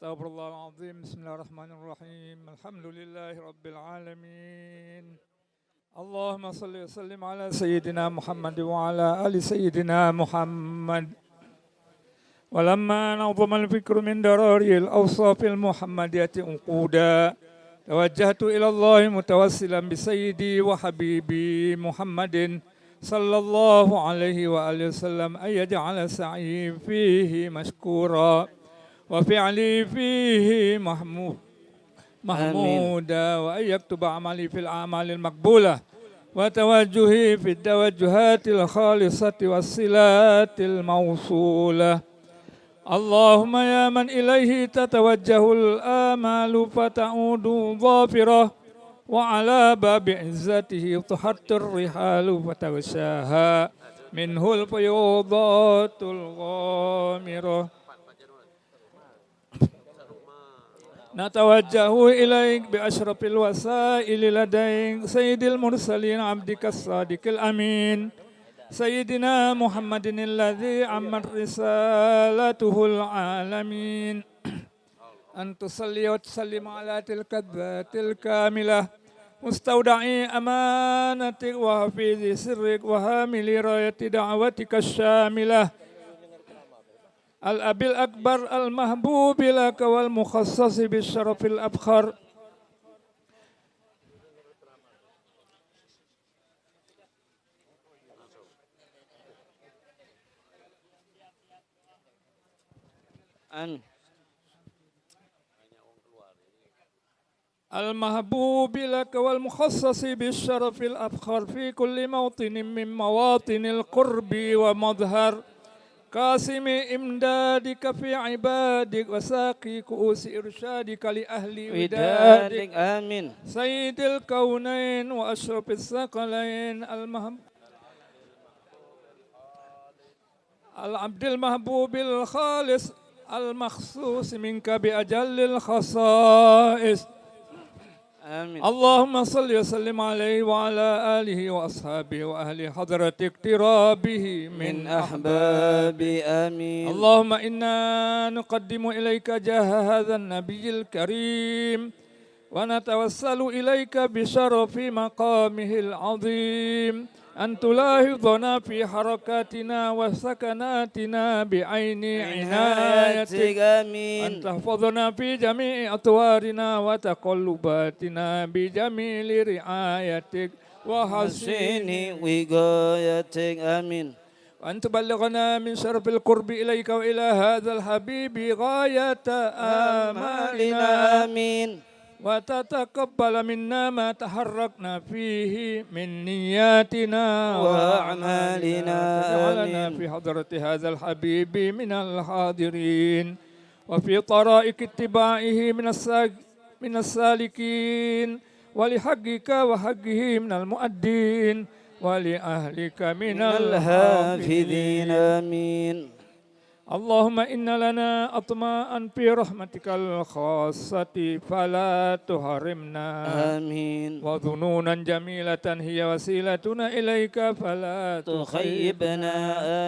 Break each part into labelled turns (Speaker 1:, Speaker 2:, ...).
Speaker 1: Astaghfirullahaladzim. Bismillahirrahmanirrahim. Alhamdulillahi Rabbil alamin. Allahumma salli wa sallim ala Sayyidina Muhammad wa ala ali Sayyidina Muhammad. Walamma nazama al-fikru min darari al-awsaf al-muhammadiyati unquda. Tawajjahtu ila Allah mutawassilan bi Sayyidi wa Habibi Muhammadin sallallahu alaihi wa alihi wasallam ayyaj'ala sa'i fihi mashkura. وفعلي فيه محمودا وأن يكتب عملي في الأعمال المقبولة وتوجهي في التوجهات الخالصة والصلات الموصولة. اللهم يا من إليه تتوجه الآمال فتعود ظافرة وعلى باب عزته تحط الرحال فتغشاها منه الفيوضات الغامرة. نتوجه إليك بأشرف الوسائل لديك سيد المرسلين عبدك الصادق الأمين سيدنا محمد الذي عمت رسالته العالمين أن تصلي وتسلم على تلك الذات الكاملة مستودعي أمانتك وحفيظ سرك وحامل راية دعوتك الشاملة الأب الأكبر المحبوب لك والمخصص بالشرف الأبخر المحبوب لك والمخصص بالشرف الأبخر في كل موطن من مواطن القرب ومظهر قاسم إمدادك في عبادك وساقي كؤوس إرشادك لأهل ودادك
Speaker 2: آمين.
Speaker 1: سيد الكونين وأشرف الثقلين العبد المحبوب الخالص المخصوص منك بأجل الخصائص.
Speaker 2: آمين.
Speaker 1: اللهم صل وسلم عليه وعلى آله وأصحابه وأهل حضرة اقترابه من
Speaker 2: أحبابي. آمين.
Speaker 1: اللهم إنا نقدم إليك جاه هذا النبي الكريم ونتوسل إليك بشرف مقامه العظيم أن تلاحظنا في حركاتنا وسكناتنا بعين عنايتك.
Speaker 2: آمين.
Speaker 1: أن تحفظنا في جميع أطوارنا وتقلباتنا بجميل رعايتك وحسن
Speaker 2: وقايتك. آمين.
Speaker 1: وأن تبلغنا من شرف القرب إليك وإلى هذا الحبيب غاية آمالنا.
Speaker 2: آمين.
Speaker 1: وتتقبل منا ما تحركنا فيه من نياتنا
Speaker 2: وأعمالنا.
Speaker 1: وجعلنا في حضرة هذا الحبيب من الحاضرين وفي طرائق اتباعه من السالكين ولحقك وحقه من المؤدين ولأهلك من الحافظين.
Speaker 2: آمين.
Speaker 1: اللهم إن لنا أطماعا في رحمتك الخاصة فلا تحرمنا.
Speaker 2: آمين.
Speaker 1: وظنونا جميلة هي وسيلتنا إليك فلا
Speaker 2: تخيبنا.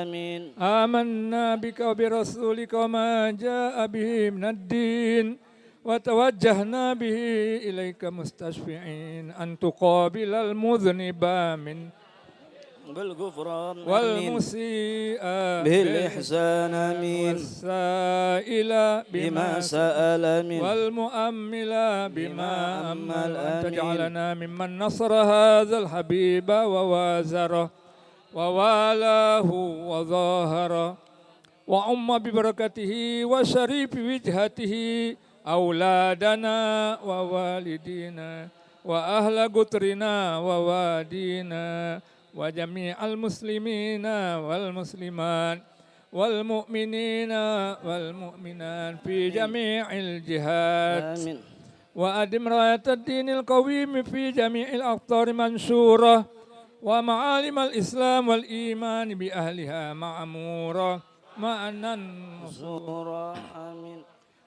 Speaker 2: آمين.
Speaker 1: آمنا بك وبرسولك وما جاء به من الدين وتوجهنا به إليك مستشفعين أن تقابل المذنب من
Speaker 2: بالغفران
Speaker 1: والمسيء
Speaker 2: بالإحسان. آمين.
Speaker 1: والسائل
Speaker 2: بما سأل. آمين.
Speaker 1: والمؤمل بما أمل أن
Speaker 2: آمين.
Speaker 1: تجعلنا ممن نصر هذا الحبيب ووازره ووالاه وظاهره وعم ببركته وشريف وجهته أولادنا ووالدينا وأهل قطرنا ووادينا وجميع المسلمين والمسلمات والمؤمنين والمؤمنات في جميع الجهات.
Speaker 2: آمين.
Speaker 1: وأدم راية الدين القويم في جميع الأقطار منشورة ومعالم الإسلام والإيمان بأهلها معمورة معنا
Speaker 2: منصورة. آمين.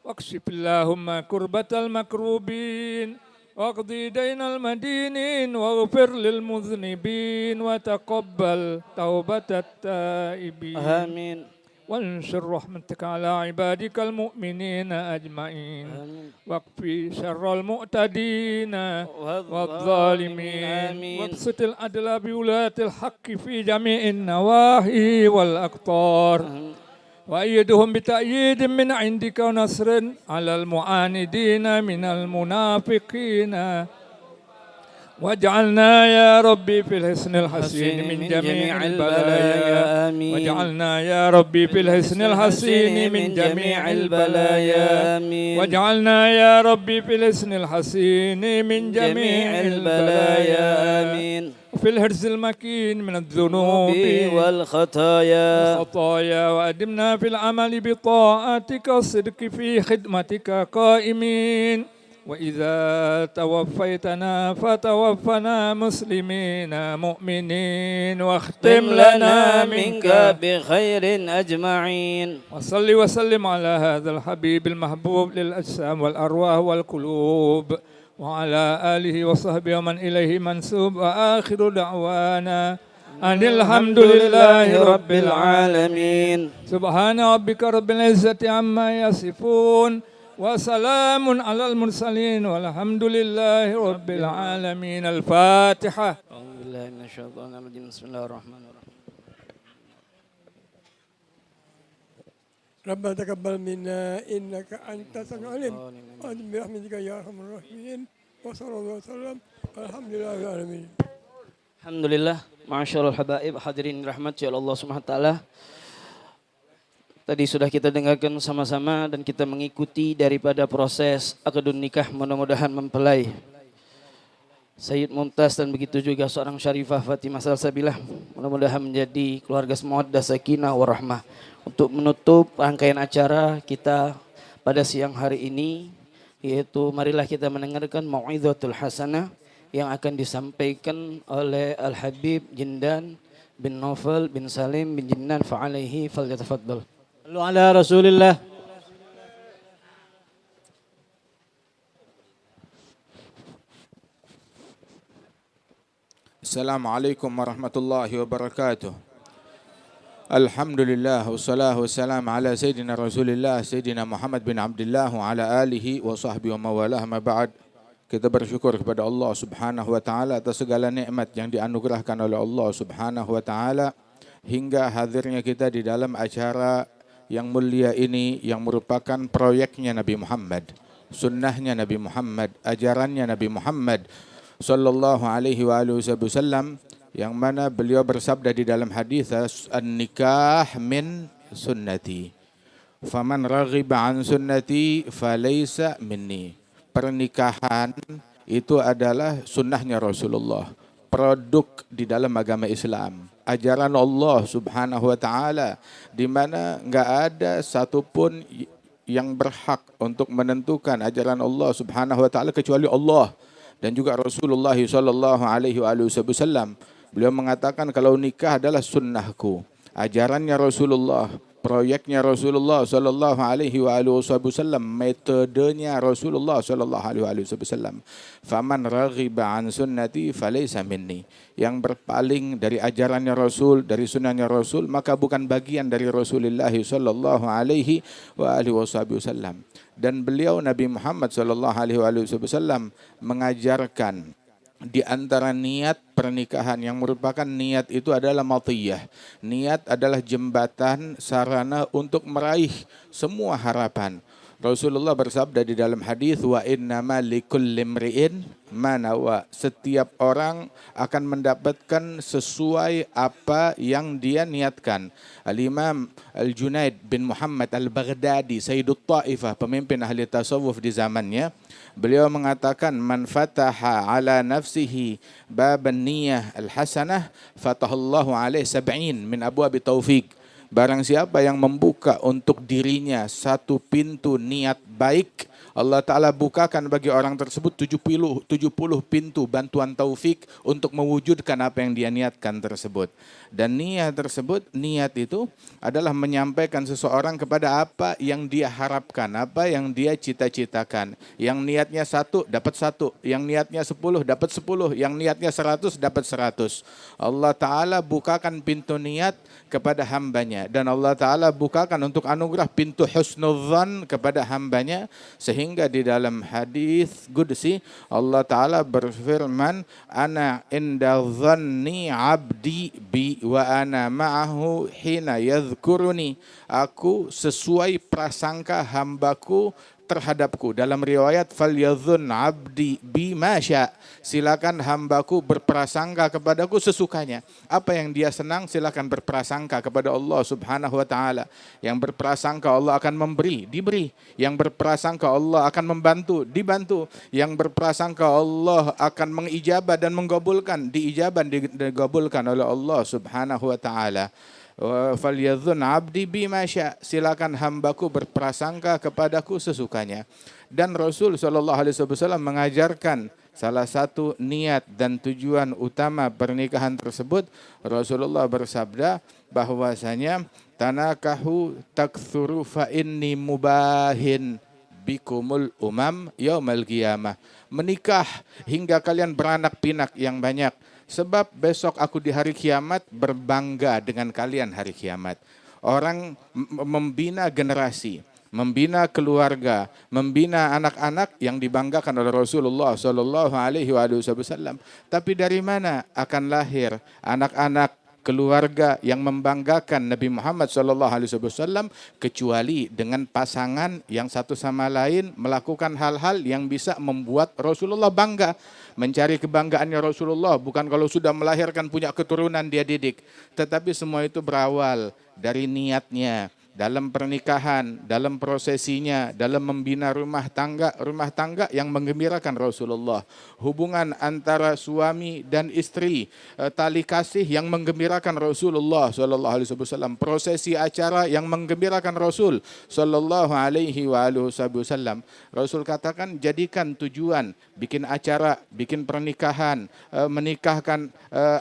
Speaker 1: واكشف اللهم كربة المكروبين واقضي دين المدينين واغفر للمذنبين وتقبل توبة التائبين.
Speaker 2: آمين.
Speaker 1: وانشر رحمتك على عبادك المؤمنين أجمعين واكفي شر المعتدين والظالمين وابسط العدل بولاة الحق في جميع النواحي والأقطار وأيدهم بتأييد من عندك ونصر على المعاندين من المنافقين واجعلنا يا ربي في الحسن الحسين من جميع البلايا واجعلنا يا ربي في الحسن الحسين من جميع البلايا واجعلنا يا ربي في الحسن الحسين من جميع البلايا آمين وفي الحرز المكين من الذنوب والخطايا وأدمنا في العمل بطاعتك والصدق في خدمتك قائمين وإذا توفيتنا فتوفنا مسلمين مؤمنين واختم لنا منك بخير أجمعين وصل وسلم على هذا الحبيب المحبوب للأجسام والأرواح والقلوب وعلى آله وصحبه ومن إليه منسوب وآخر دعوانا أن الحمد لله رب العالمين سبحان ربك رب العزة عما يصفون وسلام على المرسلين والحمد لله رب العالمين الفاتحة
Speaker 2: أعوذ بالله من الشيطان الرجيم بسم الله الرحمن الرحيم
Speaker 3: ربنا تقبل منا إنك أنت السميع العليم وأنت برحمتك يا أرحم الراحمين وصلى الله وسلم الحمد لله رب العالمين.
Speaker 2: Alhamdulillah, Ma'asyarul habaib hadirin rahmat ya Allah Subhanahu wa taala. Tadi sudah kita dengarkan sama-sama dan kita mengikuti daripada proses akad nikah, mudah-mudahan mempelai Sayyid Mumtaz dan begitu juga seorang Syarifah Fatimah Salsabilah mudah-mudahan menjadi keluarga mawaddah sakinah warahmah. Untuk menutup rangkaian acara kita pada siang hari ini, yaitu marilah kita mendengarkan mau'izatul hasanah yang akan disampaikan oleh Al-Habib Jindan bin Naufal bin Salim bin Jinnan fa'alaihi falyatafaddal. Sallu ala Rasulillah.
Speaker 4: Assalamualaikum warahmatullahi wabarakatuh. Alhamdulillah wassalatu wassalamu ala sayyidina Rasulillah Sayyidina Muhammad bin Abdullah wa ala alihi wa sahbihi wa mawalah ma ba'd. Kita bersyukur kepada Allah Subhanahu wa taala atas segala nikmat yang dianugerahkan oleh Allah Subhanahu wa taala hingga hadirnya kita di dalam acara yang mulia ini yang merupakan proyeknya Nabi Muhammad, sunnahnya Nabi Muhammad, ajarannya Nabi Muhammad sallallahu alaihi wa alihi wasallam, yang mana beliau bersabda di dalam hadis an-nikah min sunnati faman raghiba an sunnati falaysa minni. Pernikahan itu adalah sunnahnya Rasulullah, produk di dalam agama Islam, ajaran Allah Subhanahu wa taala, di mana enggak ada satupun yang berhak untuk menentukan ajaran Allah Subhanahu wa taala kecuali Allah dan juga Rasulullah sallallahu alaihi wasallam. Beliau mengatakan kalau nikah adalah sunnahku, ajarannya Rasulullah, proyeknya Rasulullah sallallahu alaihi wasallam, metodenya Rasulullah sallallahu alaihi wasallam. Faman raghiba an sunnati falaysa minni. Yang berpaling dari ajarannya Rasul, dari sunnahnya Rasul, maka bukan bagian dari Rasulullah sallallahu alaihi wasallam. Dan beliau Nabi Muhammad sallallahu alaihi wasallam mengajarkan di antara niat pernikahan yang merupakan niat itu adalah matiyah. Niat adalah jembatan, sarana untuk meraih semua harapan. Rasulullah bersabda di dalam hadis, wa innama likulli imri'in ma nawa. Setiap orang akan mendapatkan sesuai apa yang dia niatkan. Al-Imam Al-Junaid bin Muhammad Al-Baghdadi, Sayyidut Ta'ifah, pemimpin ahli tasawuf di zamannya, beliau mengatakan, man fataha ala nafsihi baban niyah al-hasanah fatahallahu alaih sab'in min abwabi taufiq. Barang siapa yang membuka untuk dirinya satu pintu niat baik, Allah Ta'ala bukakan bagi orang tersebut 70 pintu bantuan taufik untuk mewujudkan apa yang dia niatkan tersebut. Dan niat tersebut, niat itu adalah menyampaikan seseorang kepada apa yang dia harapkan, apa yang dia cita-citakan. Yang niatnya 1 dapat 1, yang niatnya 10 dapat 10, yang niatnya 100 dapat 100. Allah Ta'ala bukakan pintu niat kepada hambanya. Dan Allah Ta'ala bukakan untuk anugerah pintu husnudzan kepada hambanya. Sehingga di dalam hadis qudsi Allah Ta'ala berfirman, ana inda dhanni abdi bi wa ana ma'ahu hina yadhkuruni. Aku sesuai prasangka hambaku terhadapku. Dalam riwayat falyadhun abdi bima sya. Silakan hambaku berprasangka kepadaku sesukanya. Apa yang dia senang silakan berprasangka kepada Allah Subhanahu wa taala. Yang berprasangka Allah akan memberi, diberi. Yang berprasangka Allah akan membantu, dibantu. Yang berprasangka Allah akan mengijabah dan menggabulkan, diijabah dan digabulkan oleh Allah Subhanahu wa taala. Falyadhun abdi bima sya. Silakan hambaku berprasangka kepadaku sesukanya. Dan Rasul SAW mengajarkan salah satu niat dan tujuan utama pernikahan tersebut. Rasulullah bersabda bahwasanya tanakahu takthuru fa inni mubahin bikumul umam yaumal qiyamah. Menikah hingga kalian beranak pinak yang banyak. Sebab besok aku di hari kiamat berbangga dengan kalian hari kiamat. Orang membina generasi, membina keluarga, membina anak-anak yang dibanggakan oleh Rasulullah SAW. Tapi dari mana akan lahir anak-anak keluarga yang membanggakan Nabi Muhammad SAW kecuali dengan pasangan yang satu sama lain melakukan hal-hal yang bisa membuat Rasulullah bangga. Mencari kebanggaannya Rasulullah bukan kalau sudah melahirkan punya keturunan dia didik, tetapi semua itu berawal dari niatnya dalam pernikahan, dalam prosesinya, dalam membina rumah tangga yang menggembirakan Rasulullah. Hubungan antara suami dan istri, tali kasih yang menggembirakan Rasulullah SAW. Prosesi acara yang menggembirakan Rasul SAW. Rasul katakan jadikan tujuan bikin acara, bikin pernikahan, menikahkan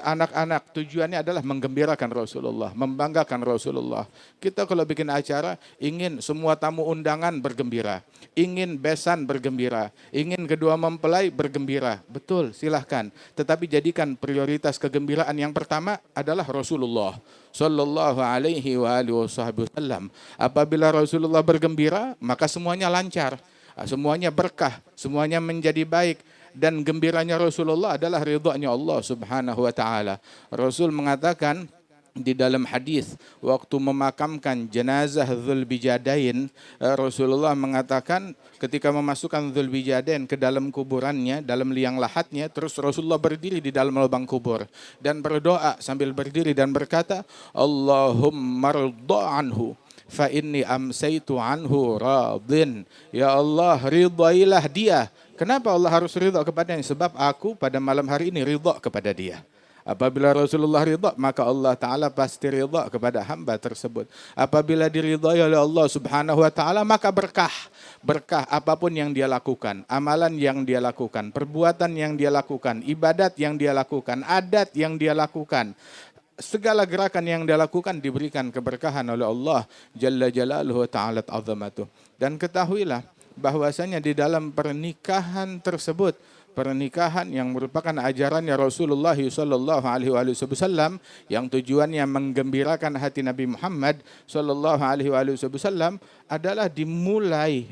Speaker 4: anak-anak. Tujuannya adalah menggembirakan Rasulullah, membanggakan Rasulullah. Kita kalau bikin acara ingin semua tamu undangan bergembira, ingin besan bergembira, ingin kedua mempelai bergembira. Betul, silahkan. Tetapi jadikan prioritas kegembiraan yang pertama adalah Rasulullah sallallahu alaihi wasallam. Apabila Rasulullah bergembira, maka semuanya lancar, semuanya berkah, semuanya menjadi baik. Dan gembiranya Rasulullah adalah ridhanya Allah Subhanahu wa taala. Rasul mengatakan di dalam hadis waktu memakamkan jenazah Dzulbijadain, Rasulullah mengatakan ketika memasukkan Dzulbijadain ke dalam kuburannya, dalam liang lahatnya, terus Rasulullah berdiri di dalam lubang kubur dan berdoa sambil berdiri dan berkata, Allahumma ridha anhu fa inni amsaitu anhu radin. Ya Allah, ridhailah dia. Kenapa Allah harus ridha kepadanya? Sebab aku pada malam hari ini ridha kepada dia. Apabila Rasulullah ridha, maka Allah Ta'ala pasti ridha kepada hamba tersebut. Apabila diridhai oleh Allah Subhanahu wa Ta'ala, maka berkah. Berkah apapun yang dia lakukan, amalan yang dia lakukan, perbuatan yang dia lakukan, ibadat yang dia lakukan, adat yang dia lakukan. Segala gerakan yang dia lakukan diberikan keberkahan oleh Allah Jalla Jalaluhu Ta'ala Azamatuh. Dan ketahuilah bahwasanya di dalam pernikahan tersebut, pernikahan yang merupakan ajarannya Rasulullah sallallahu alaihi wasallam yang tujuannya menggembirakan hati Nabi Muhammad sallallahu alaihi wasallam adalah dimulai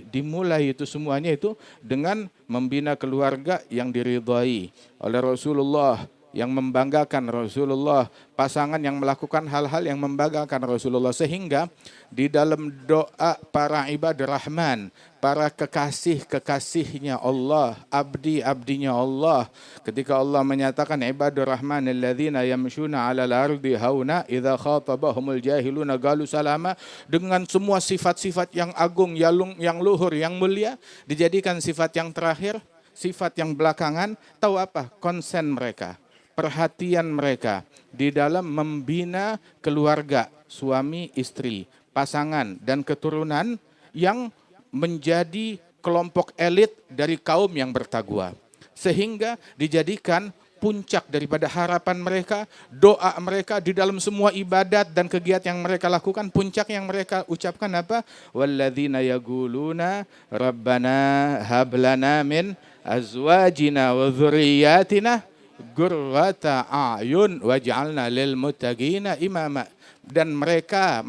Speaker 4: itu semuanya itu dengan membina keluarga yang diridhai oleh Rasulullah, yang membanggakan Rasulullah, pasangan yang melakukan hal-hal yang membanggakan Rasulullah. Sehingga di dalam doa para ibadah Rahman, para kekasih-kekasihnya Allah, abdi-abdinya Allah, ketika Allah menyatakan ibadah Rahman alladzina yamshuna 'alal ardi hauna idza khatabahumul jahiluna qalu salama, dengan semua sifat-sifat yang agung, yang luhur, yang mulia, dijadikan sifat yang terakhir, sifat yang belakangan. Tahu apa? Konsen mereka, perhatian mereka di dalam membina keluarga, suami, istri, pasangan, dan keturunan yang menjadi kelompok elit dari kaum yang bertakwa. Sehingga dijadikan puncak daripada harapan mereka, doa mereka di dalam semua ibadat dan kegiatan yang mereka lakukan, puncak yang mereka ucapkan apa? Walladzina yaquluna rabbana hab lana min azwajina wa dzurriyyatina qurrata a'yun waj'alna lil muttaqina imama. Dan mereka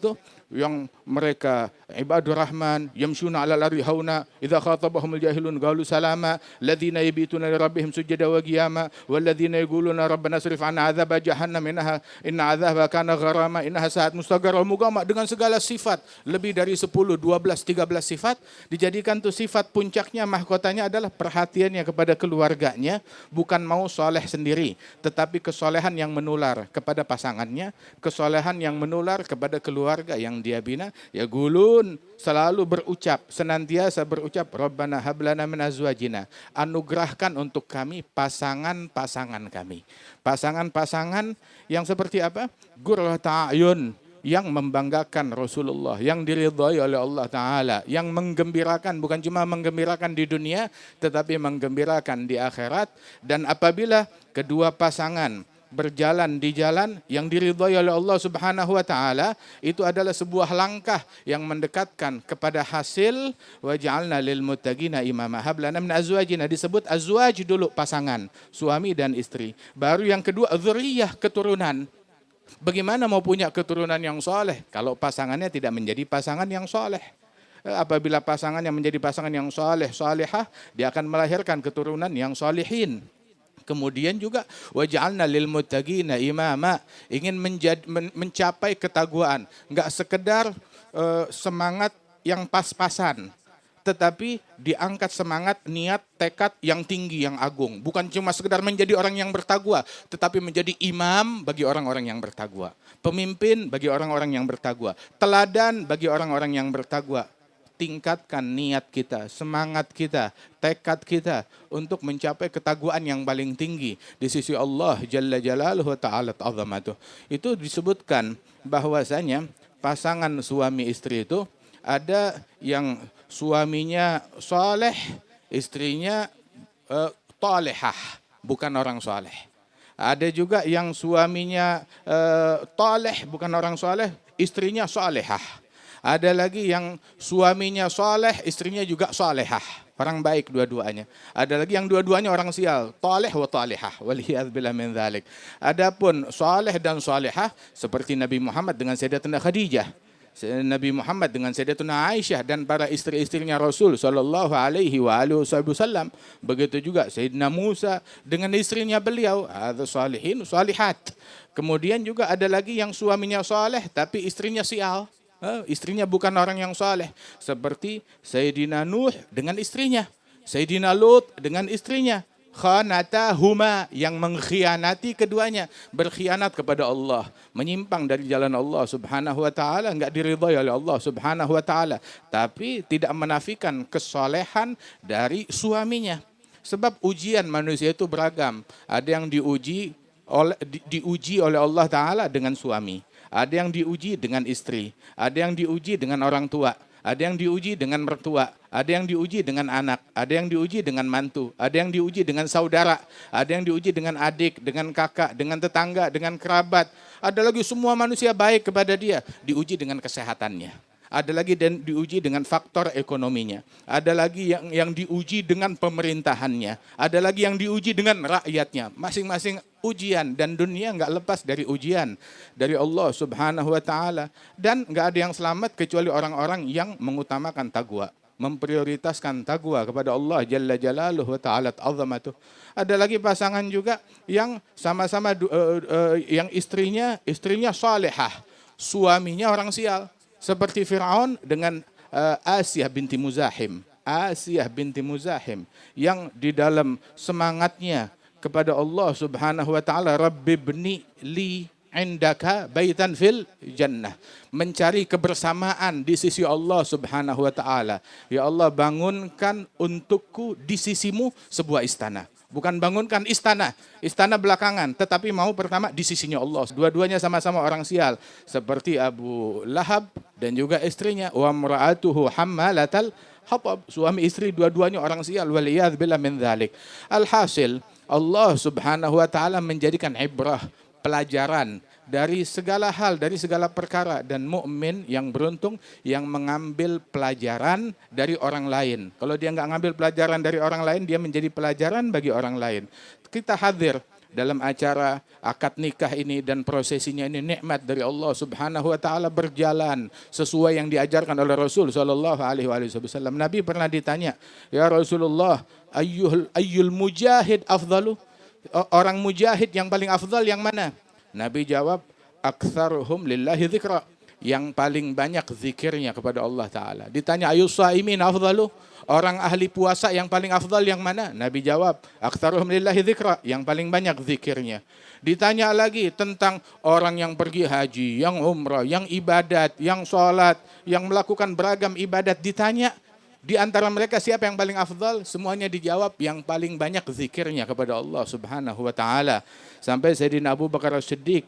Speaker 4: tuh yang mereka ibadur rahman yamshuna 'alal ardi hauna idza khatabahumul jahilun qalu salama ladzina yabituna li rabbihim sujada wa qiyama walladzina yaquluna rabbana srif 'anna 'adzaba jahannam inna 'adzabaha kana gharama innaha sa'at mustaqarra mugama. Dengan segala sifat lebih dari 10, 12, 13 sifat dijadikan tuh sifat puncaknya, mahkotanya adalah perhatiannya kepada keluarganya, bukan mau soleh sendiri tetapi kesolehan yang menular kepada pasangannya, kesolehan yang menular kepada keluarga yang dia bina. Ya gulun, selalu berucap, senantiasa berucap, Rabbana hablana min azwajina, anugerahkan untuk kami pasangan-pasangan kami. Pasangan-pasangan yang seperti apa? Qurrata a'yun, yang membanggakan Rasulullah, yang diridhai oleh Allah Ta'ala, yang menggembirakan, bukan cuma menggembirakan di dunia, tetapi menggembirakan di akhirat. Dan apabila kedua pasangan berjalan di jalan yang diridhai oleh Allah Subhanahu wa taala, itu adalah sebuah langkah yang mendekatkan kepada hasil waj'alna lil muttaqina imama hablana min azwajina. Disebut azwaj dulu, pasangan, suami dan istri. Baru yang kedua dzurriyyah, keturunan. Bagaimana mau punya keturunan yang soleh kalau pasangannya tidak menjadi pasangan yang soleh? Apabila pasangan yang menjadi pasangan yang soleh, solehah, dia akan melahirkan keturunan yang solehin. Kemudian juga waj'alna lil muttaqina imama, ingin mencapai ketakwaan, enggak sekedar semangat yang pas-pasan, tetapi diangkat semangat, niat, tekad yang tinggi, yang agung. Bukan cuma sekedar menjadi orang yang bertakwa, tetapi menjadi imam bagi orang-orang yang bertakwa, pemimpin bagi orang-orang yang bertakwa, teladan bagi orang-orang yang bertakwa. Tingkatkan niat kita, semangat kita, tekad kita untuk mencapai ketakwaan yang paling tinggi di sisi Allah Jalla Jalaluhu wa Ta'ala Azamatuh. Itu disebutkan bahwasanya pasangan suami istri itu ada yang suaminya soleh, istrinya tolehah, bukan orang soleh. Ada juga yang suaminya toleh, bukan orang soleh, istrinya solehah. Ada lagi yang suaminya soleh, istrinya juga solehah. Orang baik dua-duanya. Ada lagi yang dua-duanya orang sial. Toleh wa tolehah. Waliyadzubillah min dzalik. Adapun soleh dan solehah seperti Nabi Muhammad dengan Sayyidatuna Khadijah. Nabi Muhammad dengan Sayyidatuna Aisyah dan para istri-istrinya Rasul sallallahu alaihi wasallam. Begitu juga Sayyidina Musa dengan istrinya beliau, ada salihin, salihat. Kemudian juga ada lagi yang suaminya soleh tapi istrinya sial. Istrinya bukan orang yang saleh, seperti Sayyidina Nuh dengan istrinya, Sayyidina Lut dengan istrinya, khanatahuma, yang mengkhianati keduanya, berkhianat kepada Allah, menyimpang dari jalan Allah Subhanahu wa taala, enggak diridhai oleh Allah Subhanahu wa taala, tapi tidak menafikan kesolehan dari suaminya. Sebab ujian manusia itu beragam. Ada yang diuji oleh Allah Ta'ala dengan suami. Ada yang diuji dengan istri. Ada yang diuji dengan orang tua. Ada yang diuji dengan mertua. Ada yang diuji dengan anak. Ada yang diuji dengan mantu. Ada yang diuji dengan saudara. Ada yang diuji dengan adik, dengan kakak, dengan tetangga, dengan kerabat. Ada lagi semua manusia baik kepada dia. Diuji dengan kesehatannya. Ada lagi dan diuji dengan faktor ekonominya. Ada lagi yang diuji dengan pemerintahannya. Ada lagi yang diuji dengan rakyatnya. Masing-masing ujian, dan dunia enggak lepas dari ujian dari Allah Subhanahu wa taala. Dan enggak ada yang selamat kecuali orang-orang yang mengutamakan takwa, memprioritaskan takwa kepada Allah Jalla Jalaluhu wa Ta'ala Azamatuh. Ada lagi pasangan juga yang sama-sama yang istrinya salihah, suaminya orang sial. Seperti Fir'aun dengan Asiyah binti Muzahim. Asiyah binti Muzahim yang di dalam semangatnya kepada Allah Subhanahu wa taala, Rabbibni li indaka baitan fil jannah, mencari kebersamaan di sisi Allah Subhanahu wa taala. Ya Allah, bangunkan untukku di sisimu sebuah istana. Bukan bangunkan istana belakangan, tetapi mau pertama di sisinya Allah. Dua-duanya sama-sama orang sial, seperti Abu Lahab dan juga istrinya, wa mra'atuhu hammalatal Hatab, suami istri dua-duanya orang sial, waliyadzubillah min dzalik. Alhasil, Allah Subhanahu wa taala menjadikan ibrah, pelajaran dari segala hal, dari segala perkara, dan mukmin yang beruntung yang mengambil pelajaran dari orang lain. Kalau dia nggak ngambil pelajaran dari orang lain, dia menjadi pelajaran bagi orang lain. Kita hadir dalam acara akad nikah ini dan prosesinya ini, nikmat dari Allah Subhanahu wa taala berjalan sesuai yang diajarkan oleh Rasul sallallahu alaihi wasallam. Nabi pernah ditanya, "Ya Rasulullah, ayyul mujahid afdalu?" Orang mujahid yang paling afdal yang mana? Nabi jawab, "Aktsaruhum lillahi dzikra." Yang paling banyak zikirnya kepada Allah Ta'ala. Ditanya, "Ayus shaimin afdalu?" Orang ahli puasa yang paling afdal yang mana? Nabi jawab, "Aktsaruhum lillahi dzikra." Yang paling banyak zikirnya. Ditanya lagi tentang orang yang pergi haji, yang umrah, yang ibadat, yang sholat, yang melakukan beragam ibadat. Ditanya, di antara mereka siapa yang paling afdal? Semuanya dijawab yang paling banyak zikirnya kepada Allah Subhanahu wa taala. Sampai Sayyidina Abu Bakar As-Siddiq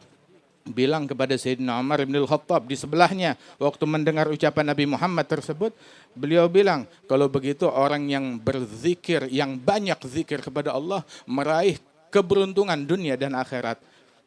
Speaker 4: bilang kepada Sayyidina Umar bin Al-Khattab di sebelahnya waktu mendengar ucapan Nabi Muhammad tersebut, beliau bilang, kalau begitu orang yang berzikir, yang banyak zikir kepada Allah meraih keberuntungan dunia dan akhirat.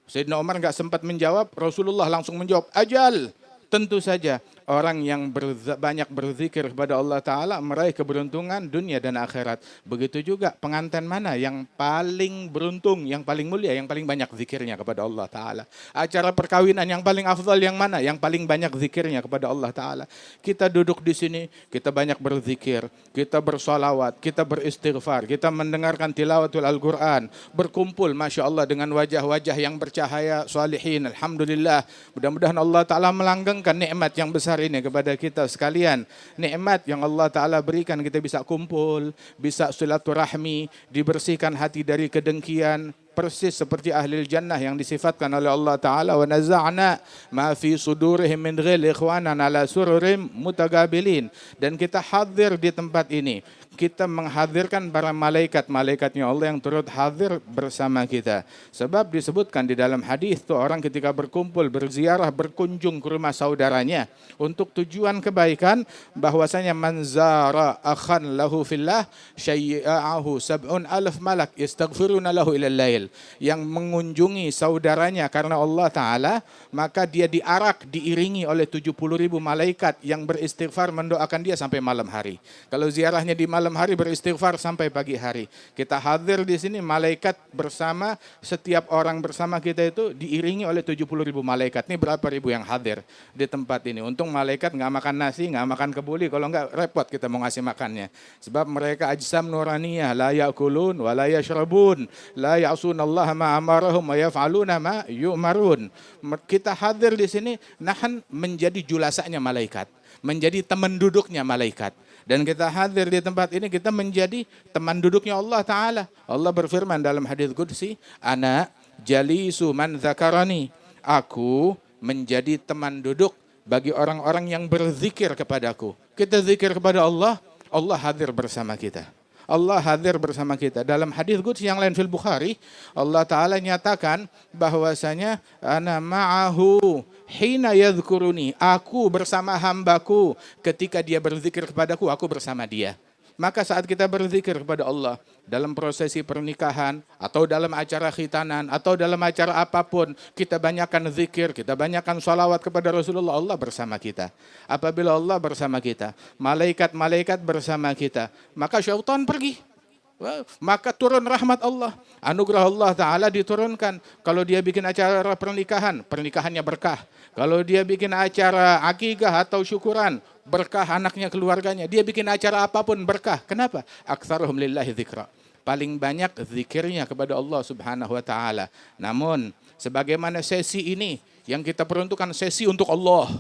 Speaker 4: Sayyidina Umar enggak sempat menjawab, Rasulullah langsung menjawab, ajal. Tentu saja orang yang banyak berzikir kepada Allah Ta'ala meraih keberuntungan dunia dan akhirat. Begitu juga pengantin mana yang paling beruntung, yang paling mulia, yang paling banyak zikirnya kepada Allah Ta'ala. Acara perkawinan yang paling afdal yang mana? Yang paling banyak zikirnya kepada Allah Ta'ala. Kita duduk di sini, kita banyak berzikir, kita bersolawat, kita beristighfar, kita mendengarkan tilawatul Al-Quran, berkumpul Masya Allah dengan wajah-wajah yang bercahaya, salihin, Alhamdulillah. Mudah-mudahan Allah Ta'ala melanggengkan nikmat yang besar ini kepada kita sekalian. Nikmat yang Allah Ta'ala berikan, kita bisa kumpul, bisa silaturahmi, dibersihkan hati dari kedengkian, persis seperti ahli jannah yang disifatkan oleh Allah Ta'ala, wa naza'na ma fi sudurihim min ghil ikhwanan ala sururim mutagabilin. Dan kita hadir di tempat ini, kita menghadirkan para malaikat-malaikatnya Allah yang turut hadir bersama kita. Sebab disebutkan di dalam hadis tuh orang ketika berkumpul, berziarah, berkunjung ke rumah saudaranya untuk tujuan kebaikan, bahwasanya man zara akhan lahu fillah syai'ahu sab'un alaf malak yastaghfiruna lahu ilal lail. Yang mengunjungi saudaranya karena Allah Ta'ala, maka dia diarak, diiringi oleh 70.000 malaikat yang beristighfar mendoakan dia sampai malam hari. Kalau ziarahnya di malam hari, beristighfar sampai pagi hari. Kita hadir di sini, malaikat bersama, setiap orang bersama kita itu diiringi oleh 70.000 malaikat. Ini berapa ribu yang hadir di tempat ini. Untung malaikat nggak makan nasi, nggak makan kebuli, kalau nggak repot kita mau ngasih makannya. Sebab mereka ajsam nuraniyah, la ya'kulun wa la yashrabun, la ya'sunallaha ma amarahum wa yaf'aluna ma yu'marun. Kita hadir di sini, nahan menjadi julasanya malaikat, menjadi teman duduknya malaikat. Dan kita hadir di tempat ini, kita menjadi teman duduknya Allah Ta'ala. Allah berfirman dalam hadits qudsi, ana jalisu man dzakarani. Aku menjadi teman duduk bagi orang-orang yang berzikir kepadaku. Kita zikir kepada Allah, Allah hadir bersama kita. Allah hadir bersama kita. Dalam hadis qudsi yang lain fil Bukhari, Allah Ta'ala nyatakan bahwasanya ana ma'ahu hina yadhkuruni. Aku bersama hambaku ketika dia berzikir kepadaku, aku bersama dia. Maka saat kita berzikir kepada Allah dalam prosesi pernikahan atau dalam acara khitanan atau dalam acara apapun, kita banyakkan zikir, kita banyakkan salawat kepada Rasulullah, Allah bersama kita. Apabila Allah bersama kita, malaikat-malaikat bersama kita, maka syaitan pergi. Maka turun rahmat Allah, anugerah Allah Ta'ala diturunkan. Kalau dia bikin acara pernikahan, pernikahannya berkah. Kalau dia bikin acara akikah atau syukuran, berkah anaknya, keluarganya. Dia bikin acara apapun berkah. Kenapa? Aktsaruhum lillahi dzikra. Paling banyak zikirnya kepada Allah Subhanahu wa Ta'ala. Namun sebagaimana sesi ini yang kita peruntukkan sesi untuk Allah,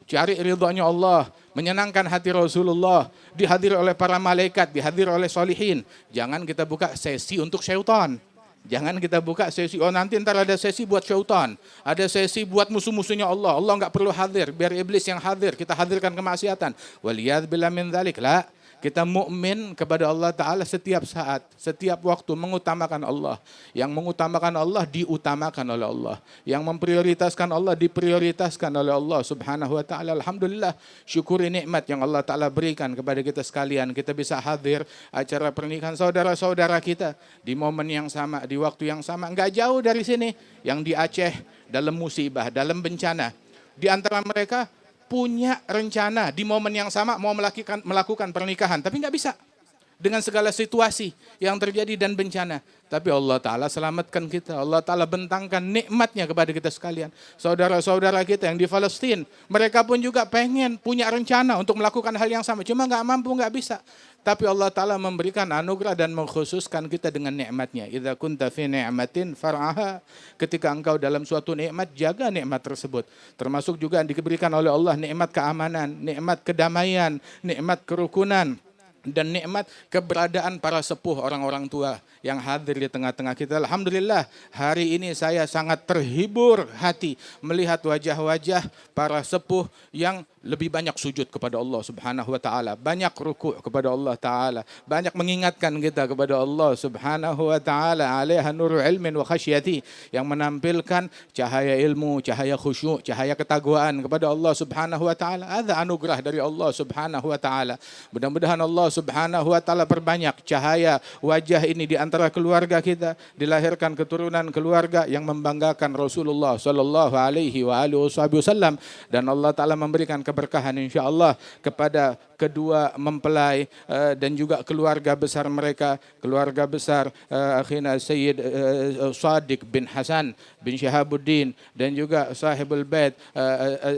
Speaker 4: cari ridhonya Allah, menyenangkan hati Rasulullah, dihadiri oleh para malaikat, dihadiri oleh solihin. Jangan kita buka sesi untuk syaitan. Jangan kita buka sesi, oh nanti ntar ada sesi buat syaitan, ada sesi buat musuh-musuhnya Allah. Allah nggak perlu hadir, biar iblis yang hadir, kita hadirkan kemaksiatan. Waliyadzubillah min dzalik. La, Kita mukmin kepada Allah Ta'ala setiap saat, setiap waktu mengutamakan Allah. Yang mengutamakan Allah diutamakan oleh Allah. Yang memprioritaskan Allah diprioritaskan oleh Allah Subhanahu wa Ta'ala. Alhamdulillah, syukuri nikmat yang Allah Ta'ala berikan kepada kita sekalian. Kita bisa hadir acara pernikahan saudara-saudara kita di momen yang sama, di waktu yang sama. Enggak jauh dari sini, yang di Aceh dalam musibah, dalam bencana. Di antara mereka punya rencana di momen yang sama mau melakukan pernikahan, tapi nggak bisa dengan segala situasi yang terjadi dan bencana. Tapi Allah Ta'ala selamatkan kita. Allah Ta'ala bentangkan nikmatnya kepada kita sekalian. Saudara-saudara kita yang di Palestina, mereka pun juga pengen punya rencana untuk melakukan hal yang sama. Cuma nggak mampu, nggak bisa. Tapi Allah Ta'ala memberikan anugerah dan mengkhususkan kita dengan nikmatnya. Idza kunta fi ni'matin far'aha. Ketika engkau dalam suatu nikmat, jaga nikmat tersebut. Termasuk juga yang diberikan oleh Allah nikmat keamanan, nikmat kedamaian, nikmat kerukunan, dan nikmat keberadaan para sepuh orang-orang tua yang hadir di tengah-tengah kita. Alhamdulillah, hari ini saya sangat terhibur hati melihat wajah-wajah para sepuh yang lebih banyak sujud kepada Allah Subhanahu wa Ta'ala, banyak rukuk kepada Allah Ta'ala, banyak mengingatkan kita kepada Allah Subhanahu wa Ta'ala. Alaiha nuru ilmin wa khasyati, yang menampilkan cahaya ilmu, cahaya khusyuk, cahaya ketakwaan kepada Allah Subhanahu wa Ta'ala. Ada anugerah dari Allah Subhanahu wa Ta'ala. Mudah-mudahan Allah Subhanahu wa Ta'ala perbanyak cahaya wajah ini di antara keluarga kita, dilahirkan keturunan keluarga yang membanggakan Rasulullah sallallahu alaihi wasallam, dan Allah Ta'ala memberikan keberkahan insyaAllah kepada kedua mempelai dan juga keluarga besar mereka, keluarga besar akhina Sayyid Sadiq bin Hasan bin Syahabuddin, dan juga sahibul bait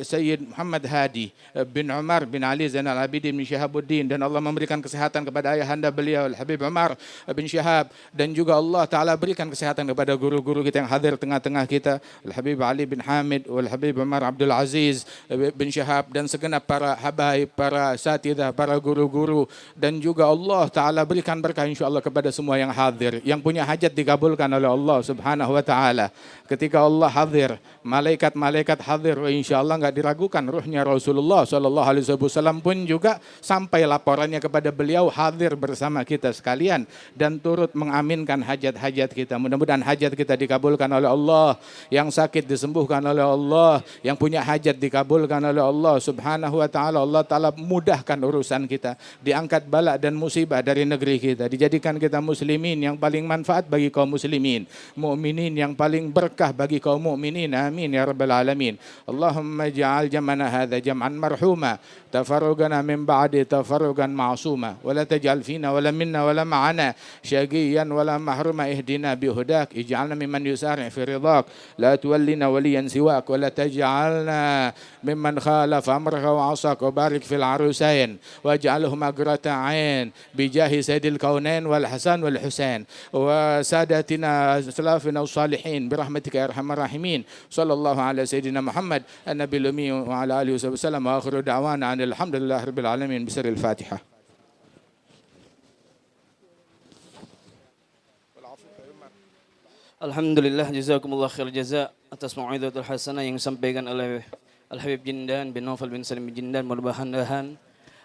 Speaker 4: Sayyid Muhammad Hadi bin Umar bin Ali Zainal Abidin bin Syahabuddin, dan Allah memberikan kesehatan kepada ayahanda beliau Al-Habib Umar bin Syahab, dan juga Allah Ta'ala berikan kesehatan kepada guru-guru kita yang hadir tengah-tengah kita, Al-Habib Ali bin Hamid, Al-Habib Umar Abdul Aziz bin Syahab, dan segenap para habaib, para satidah, para guru-guru, dan juga Allah Ta'ala berikan berkah insyaAllah kepada semua yang hadir, yang punya hajat dikabulkan oleh Allah Subhanahu wa Ta'ala. Ketika Allah hadir, malaikat-malaikat hadir, insyaAllah nggak diragukan ruhnya Rasulullah Sallallahu Alaihi Wasallam pun juga sampai laporannya kepada beliau, hadir bersama kita sekalian dan turut mengaminkan hajat-hajat kita. Mudah-mudahan hajat kita dikabulkan oleh Allah, yang sakit disembuhkan oleh Allah, yang punya hajat dikabulkan oleh Allah Subhanahu wa Ta'ala. Allah Ta'ala mudahkan urusan kita, diangkat bala dan musibah dari negeri kita, dijadikan kita muslimin yang paling manfaat bagi kaum muslimin, mukminin yang paling berkah bagi kaum mukminin. Amin ya rabbal alamin. Allahumma ja'al jam'ana hadza jam'an marhuma, tafarrugana min ba'di tafarrugan ma'suma, wa la taj'al fina wa la minna wa la ma'ana syaqiyan wa la mahruma, ihdina bihudak, ij'alna mimman yusari' fi ridak, la tuwallina waliyan siwak, wa la taj'alna mimman khalafa amraka wa asak, wa barik fil arusain waj'alhu magrata ain bijahi sayyidil kaunain wal hasan wal husain wa sadatina salafina salihin birahmatika ya arhamar rahimin. Sallallahu ala sayyidina Muhammad an-nabiyil ummi wa ala alihi wasallam, wa akhiru da'wana alhamdulillahi rabbil alamin. Bismillahil Fatihah.
Speaker 2: Alhamdulillah, jazakumullah khair jaza atas mau'izatul hasanah yang disampaikan oleh Al-Habib Jindan bin Naufal bin Salim bin Jindan. Mudah-mudahan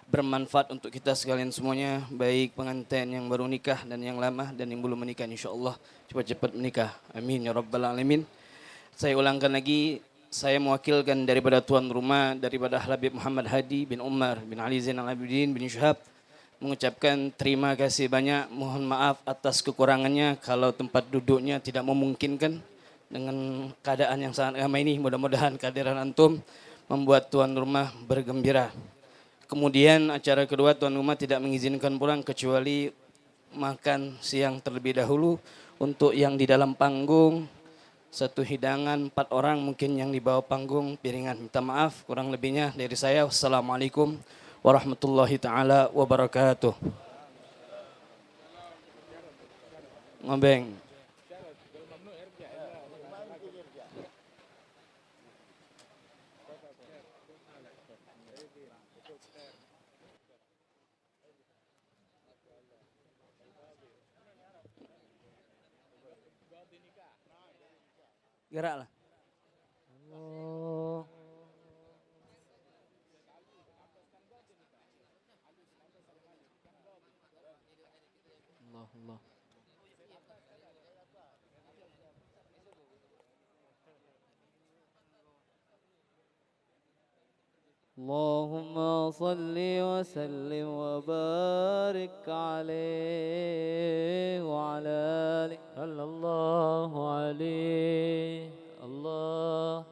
Speaker 2: bermanfaat untuk kita sekalian semuanya, baik pengantin yang baru nikah dan yang lama dan yang belum menikah, insyaallah cepat-cepat menikah. Amin ya rabbal alamin. Saya ulangkan lagi, saya mewakilkan daripada tuan rumah, daripada Habib Muhammad Hadi bin Umar bin Ali Zainal Abidin bin Syahab, mengucapkan terima kasih banyak. Mohon maaf atas kekurangannya kalau tempat duduknya tidak memungkinkan dengan keadaan yang sangat ramai ini. Mudah-mudahan kehadiran antum membuat tuan rumah bergembira. Kemudian acara kedua, tuan rumah tidak mengizinkan pulang kecuali makan siang terlebih dahulu. Untuk yang di dalam panggung, satu hidangan 4 orang, mungkin yang di bawah panggung piringan. Minta maaf kurang lebihnya dari saya. Wassalamualaikum warahmatullahi ta'ala wabarakatuh. Ngobeng. Geraklah. Oh. Allah. اللهم صل وسلم وبارك عليه وعلى آله صلى الله عليه الله.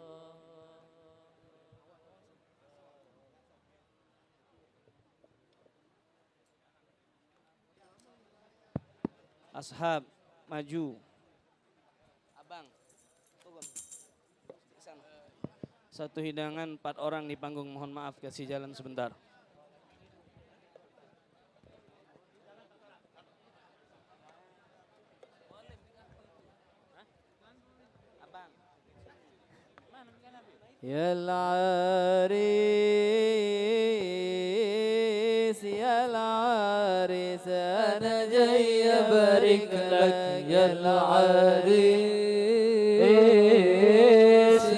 Speaker 2: Ashab maju. Abang turun ke sana. Satu hidangan 4 orang di panggung, mohon maaf kasih jalan sebentar. Ya al-aris ya al-aris ana jay barik lak ya al-aris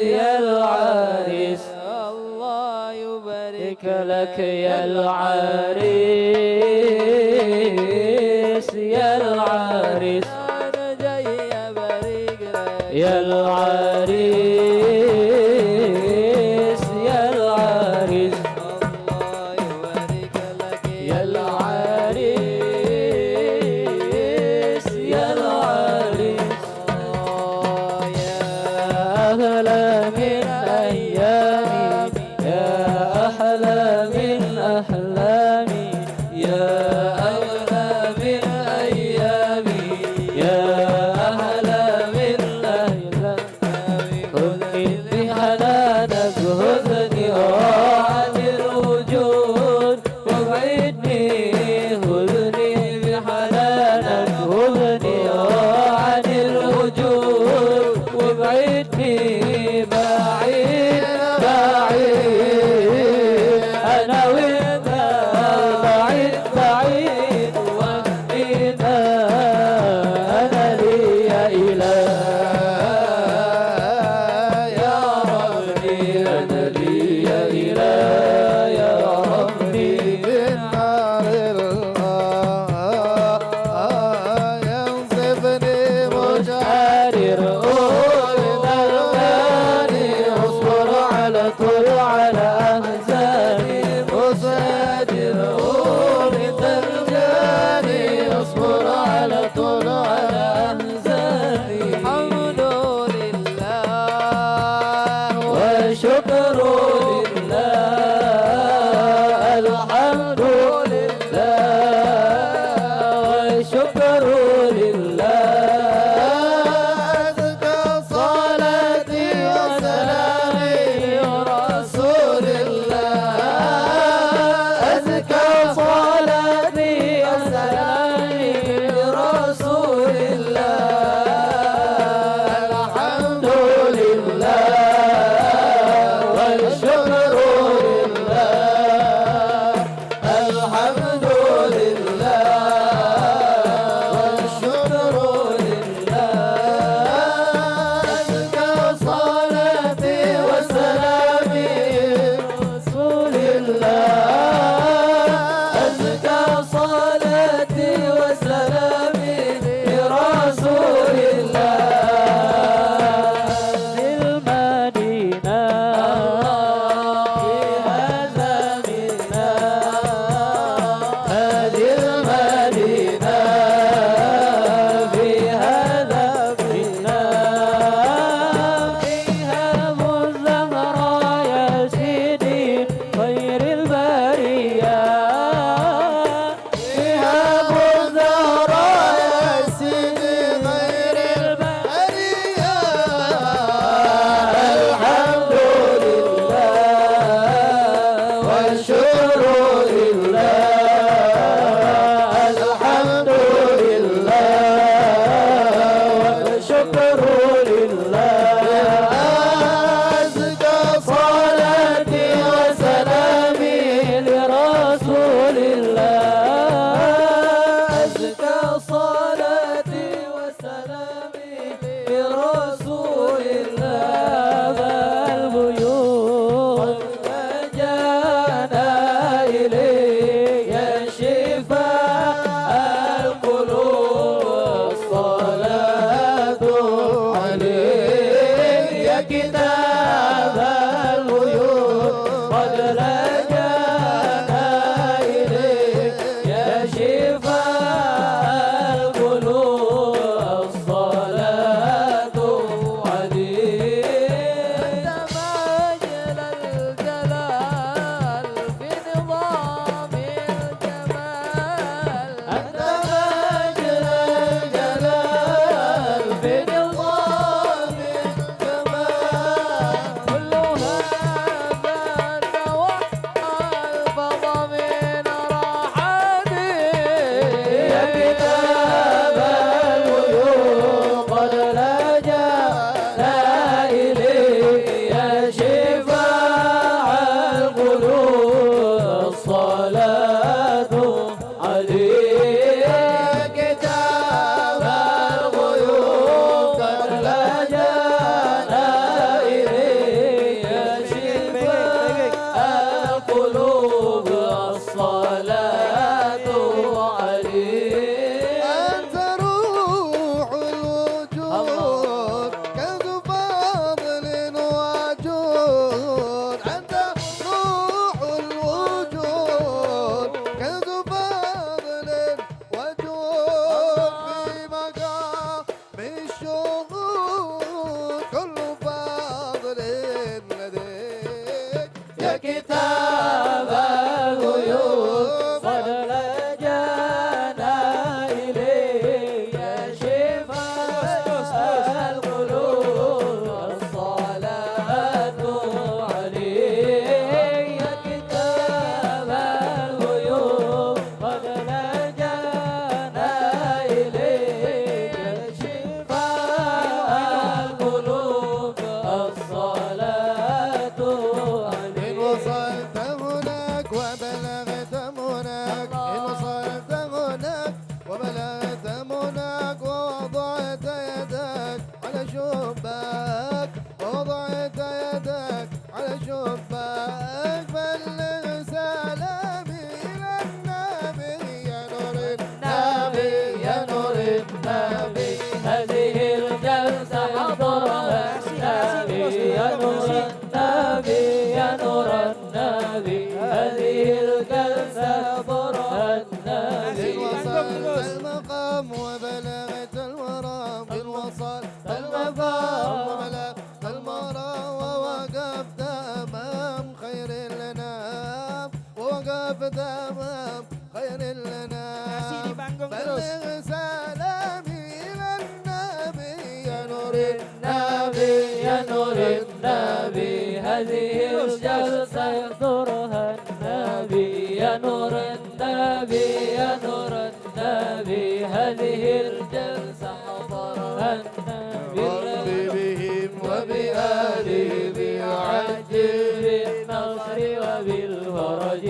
Speaker 2: ya al-aris Allah yubarik lak ya al-aris ya al-aris ana jay barik lak ya al-aris الحمد لله والشكر
Speaker 5: مناك ووضعت يدك على شباك ووضعت يدك على شباك بلغ سلامي إلى النبي يا نور النبي يا نور النبي
Speaker 6: هذه الجلسة حضرها النبي يا نور النبي يا نور النبي هذه الجلسة حضرها النبي
Speaker 5: وصلت المقام وبلغت المرام إن وصلت المقام وبلغت المرام ووقفت أمام خير الأنام ووقفت أمام خير الأنام بلغ سلامي إلى النبي يا نور النبي
Speaker 6: يا نور النبي هذه الجلسة يحضرها النبي يا نور النبي يا نور النبي هذه الجلسة حضرها النبي
Speaker 5: رب بهم وبآله بعجل
Speaker 6: بالنصر وبالفرج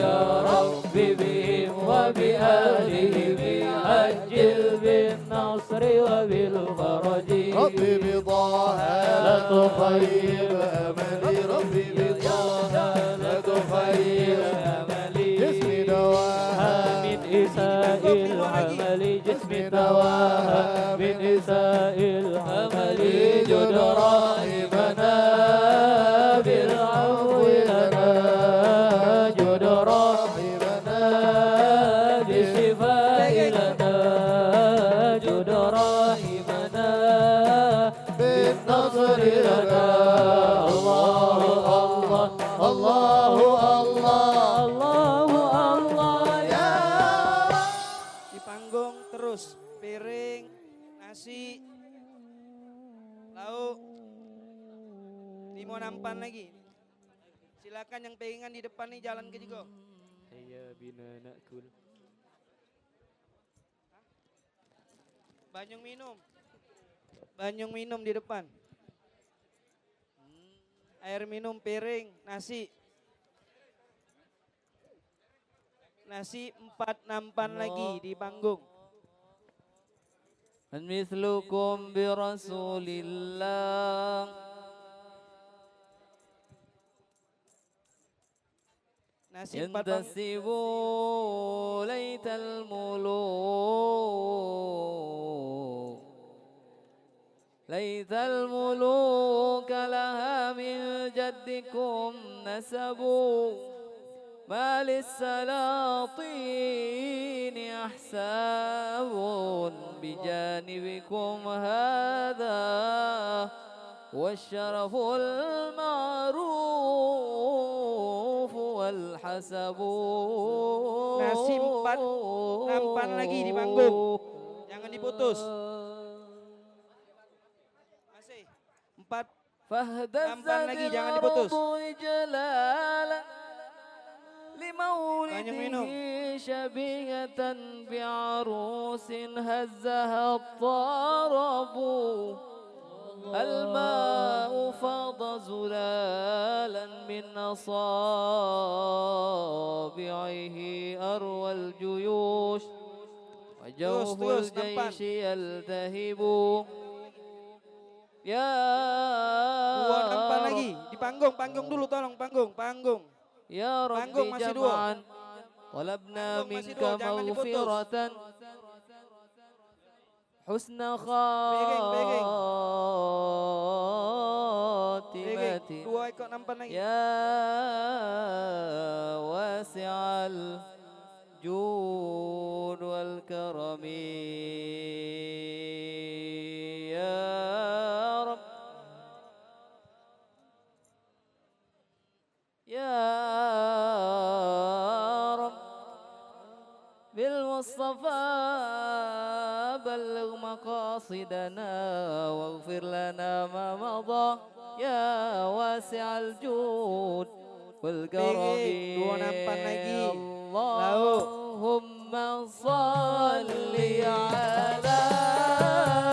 Speaker 6: يا رب بهم وبآله بعجل بالنصر وبالفرج
Speaker 5: ربي بضاها لا تخيب أملي ربي بضاها لا تخيب أملي جسمي دواها
Speaker 6: من إساء العمل جسم دواها من إساء العمل جد رائبنا بالعفو لنا جد رائبنا بالشفاء لنا جد رائبنا بالنصر لنا الله الله الله الله الله الله ya
Speaker 2: Di panggung terus piring, nasi, lauk, limo nampan lagi. Silakan yang pengen di depan nih jalan ke juga.
Speaker 6: Hayya bina nakul
Speaker 2: Banyung minum. Banyung minum di depan. Air minum, piring, nasi. Nasi 4 nampan lagi di panggung.
Speaker 6: من مثلكم برسول الله
Speaker 2: Nasi 4 panggung.
Speaker 6: ينتسبوا ليت الملوك ليت الملوك لها من جدكم نسبوا ما للسلاطين أحساب بجانبكم هذا والشرف المعروف والحسب
Speaker 2: Nasi 4 nampan lagi di panggung. Jangan diputus. Masih 4 nampan lagi, jangan diputus.
Speaker 6: لمولده شبيهة بعروس هزها الطرب الماء فاض زلالا من أصابعه أروى الجيوش وجوف الجيش يلتهب يا
Speaker 2: 2 nampan lagi di panggung. Panggung dulu tolong, panggung.
Speaker 6: يا رب
Speaker 2: Panggung masih 2.
Speaker 6: جمعا طلبنا
Speaker 2: Panggung masih
Speaker 6: منك
Speaker 2: 2, jangan diputus.
Speaker 6: مغفرة حسن
Speaker 2: Piring.
Speaker 6: خاتمة
Speaker 2: 2 ekor nampan lagi.
Speaker 6: يا واسع الجود والكرم يا رب يا رب بالمصطفى بلغ مقاصدنا واغفر لنا ما مضى يا واسع الجود والكرم
Speaker 2: Piring, 2 nampan lagi.
Speaker 6: اللهم صل على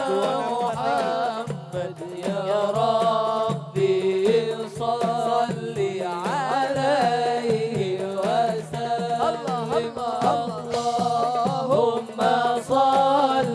Speaker 2: 2 nampan lagi.
Speaker 6: محمد يا ربي صل عليه وسلم اللهم صل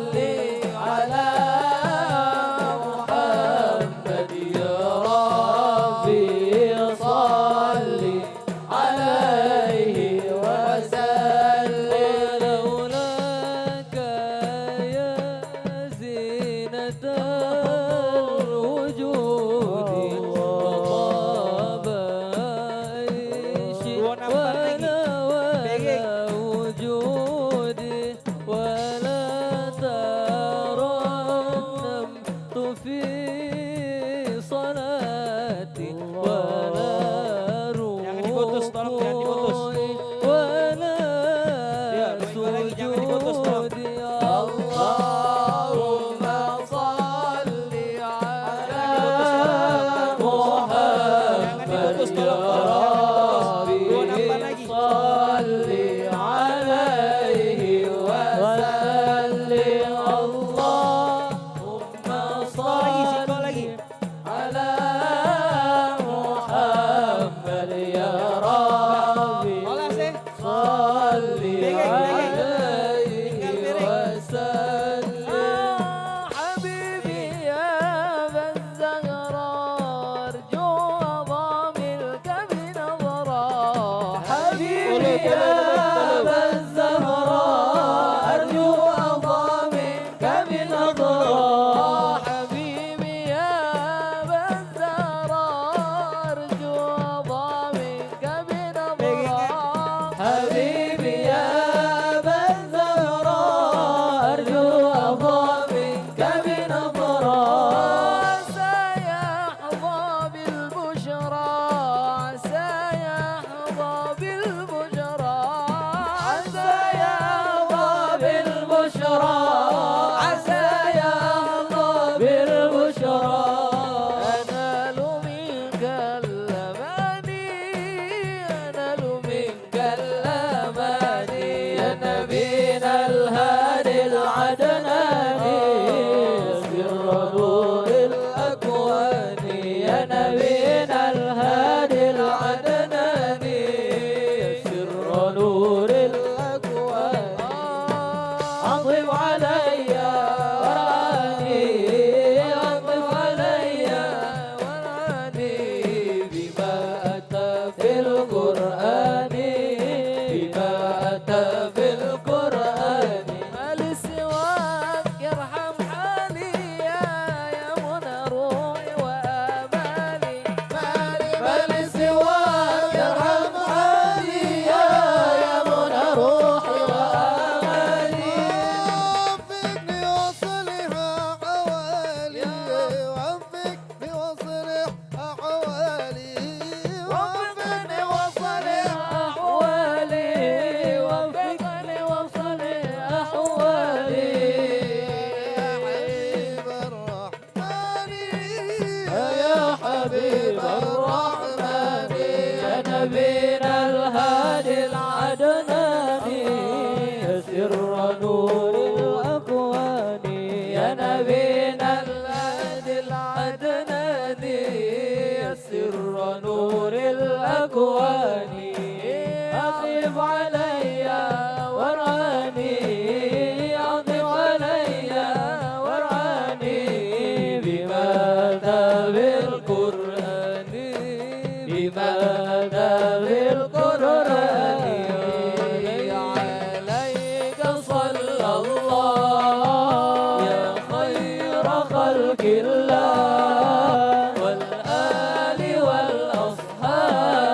Speaker 6: الله والآل والأصحاب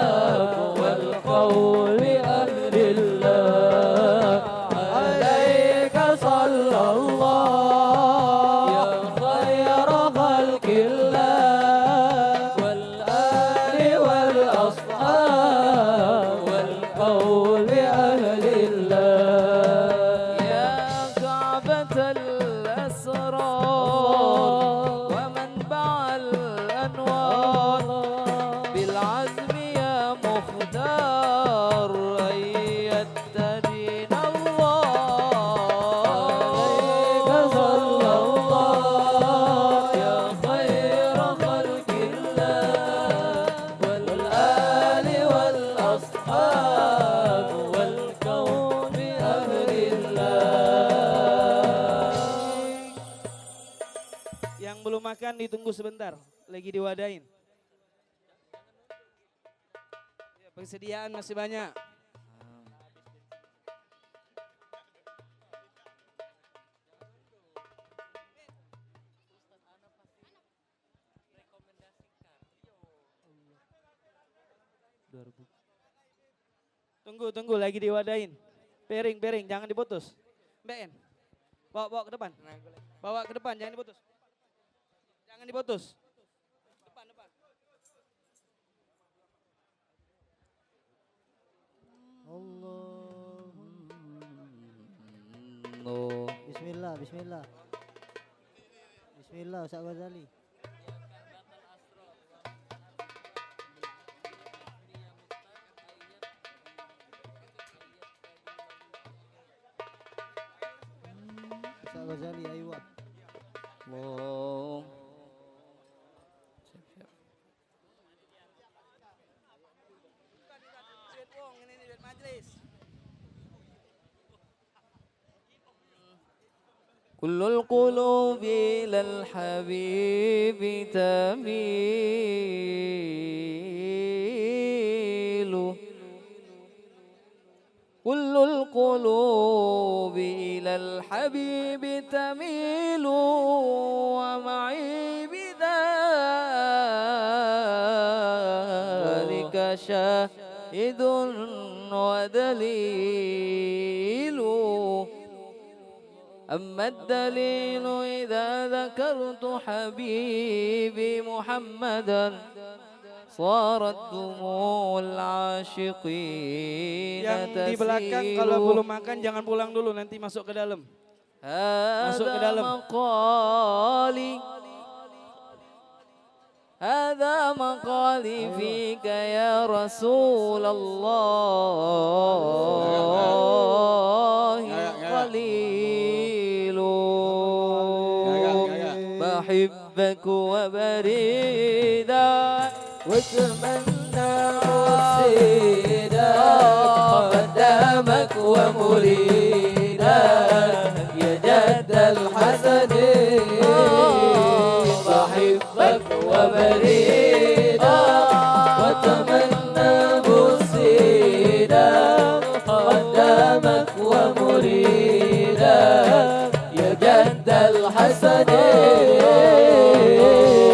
Speaker 6: والقول أهل الله عليك صلى الله يا خير خلق الله والآل والأصحاب والقول أهل الله يا كعبة الأسرار ومنبع الأنوار بالعزم يا مختار أيدت دين الله عليك صلى الله يا خير خلق الله والآل والأصحاب والكون أهل الله.
Speaker 2: Yang belum makan ditunggu sebentar, lagi diwadain. Ya, persediaan masih banyak. Tunggu, lagi diwadain. Piring, jangan diputus. BN, bawa ke depan. Bawa ke depan, jangan diputus. Jangan diputus. Depan.
Speaker 6: Allah.
Speaker 7: Bismillah, bismillah. Bismillah Ustaz Ghazali. Ustaz Ghazali, aywa.
Speaker 6: Allah. كل القلوب إلى الحبيب تميل كل القلوب إلى الحبيب تميل ومعي بذلك شاهد ودليل أما الدليل إذا ذكرت حبيبي محمدا صارت دموع العاشقين
Speaker 2: Yang di belakang kalau belum makan jangan pulang dulu, nanti masuk ke dalam. Masuk ke dalam.
Speaker 6: هذا مقالي فيك يا رسول الله قليل بحبك وبريدا واتمنى مرسيدا قدامك ومريدا يا جد الحسن بحبك وبريدا واتمنى مرسيدا قدامك ومريدا يا جد الحسن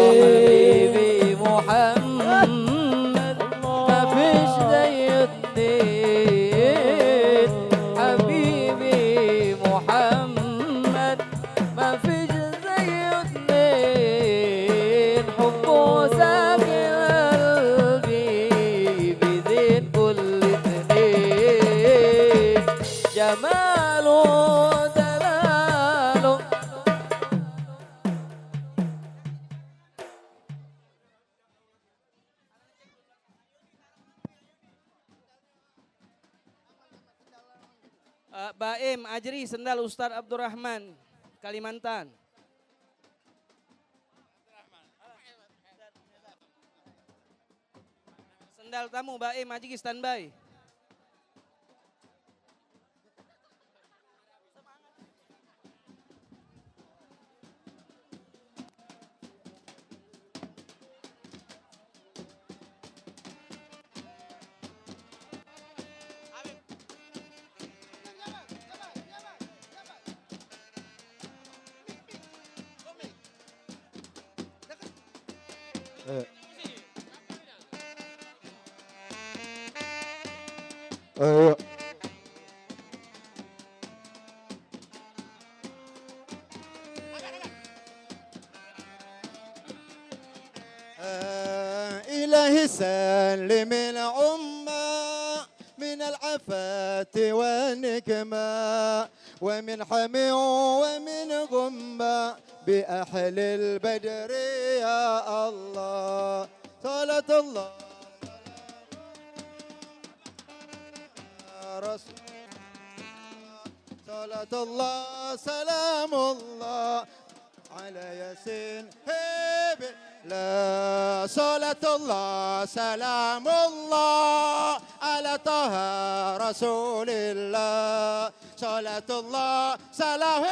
Speaker 6: حبيبي محمد ما فيش زي الدين حبيبي محمد ما فيش زي الدين حبه ساكن قلبي بزين كل اتنين جماله دلاله
Speaker 2: Baim, Ajri, Sendal Ustadz Abdurrahman, Kalimantan. Sendal tamu, Baim, Ajri, standby.
Speaker 5: Ayo. إلهي سلم الأمة من العفات والنكمة ومن حمي ومن غمة بأهل البدر يا الله صلاة الله رسول صلاة الله سلام الله على ياسين هيب لا صلاة الله سلام الله على طه رسول الله صلاة الله سلام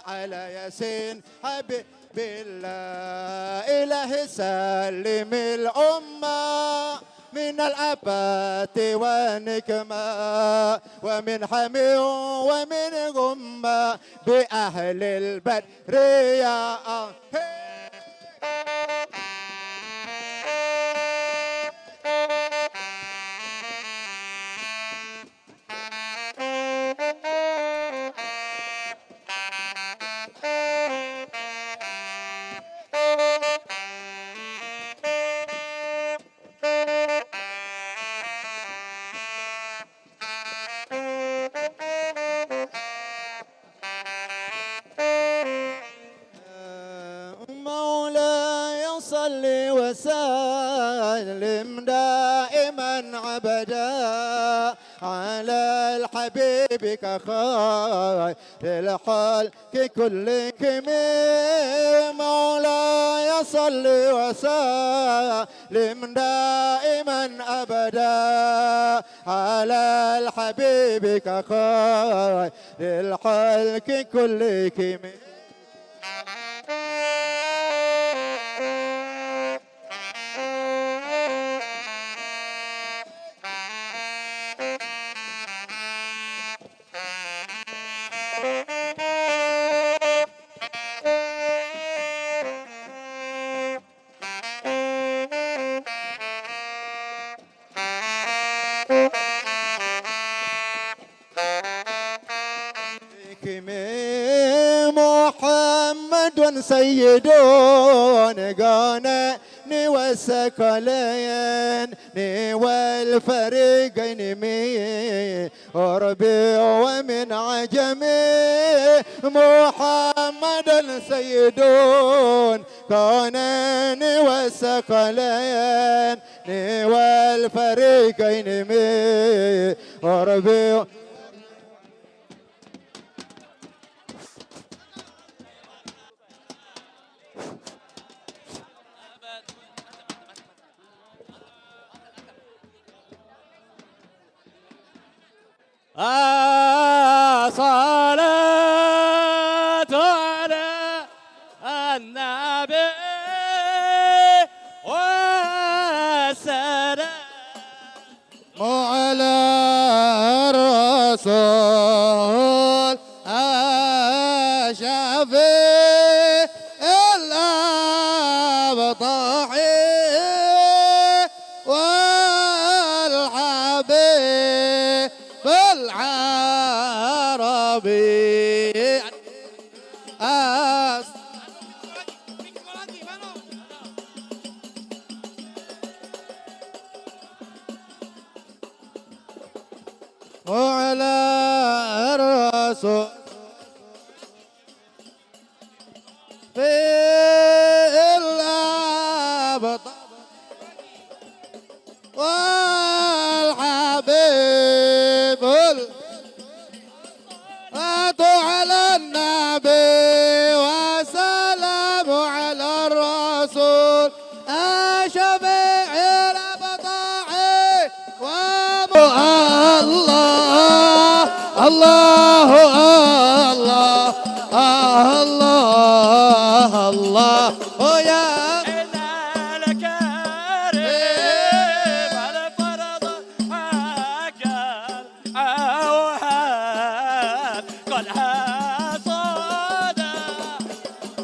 Speaker 5: على ياسين حبيب بالله إله سلم الأمة من الآفات والنكمة ومن حمي ومن غمة بأهل البدر يا مولاي صل وسلم دائما ابدا على الحبيبك خير الخلق كلكم مولاي صل وسلم دائما ابدا على الحبيبك خير الخلق كلكم محمد سيدون قانني والثقلين والفريقين من عربي ومن عجمي محمد سيدون قانني والثقلين والفريقين من عربي
Speaker 6: صلاة على النبي والسلام
Speaker 5: على الرسول الشفيع الأبطحي والحبيب العربي وعلى الرسول في الأبطال والحبيب على النبي وسلام على الرسول الشفيع الأبطحي الله الله الله الله الله ويا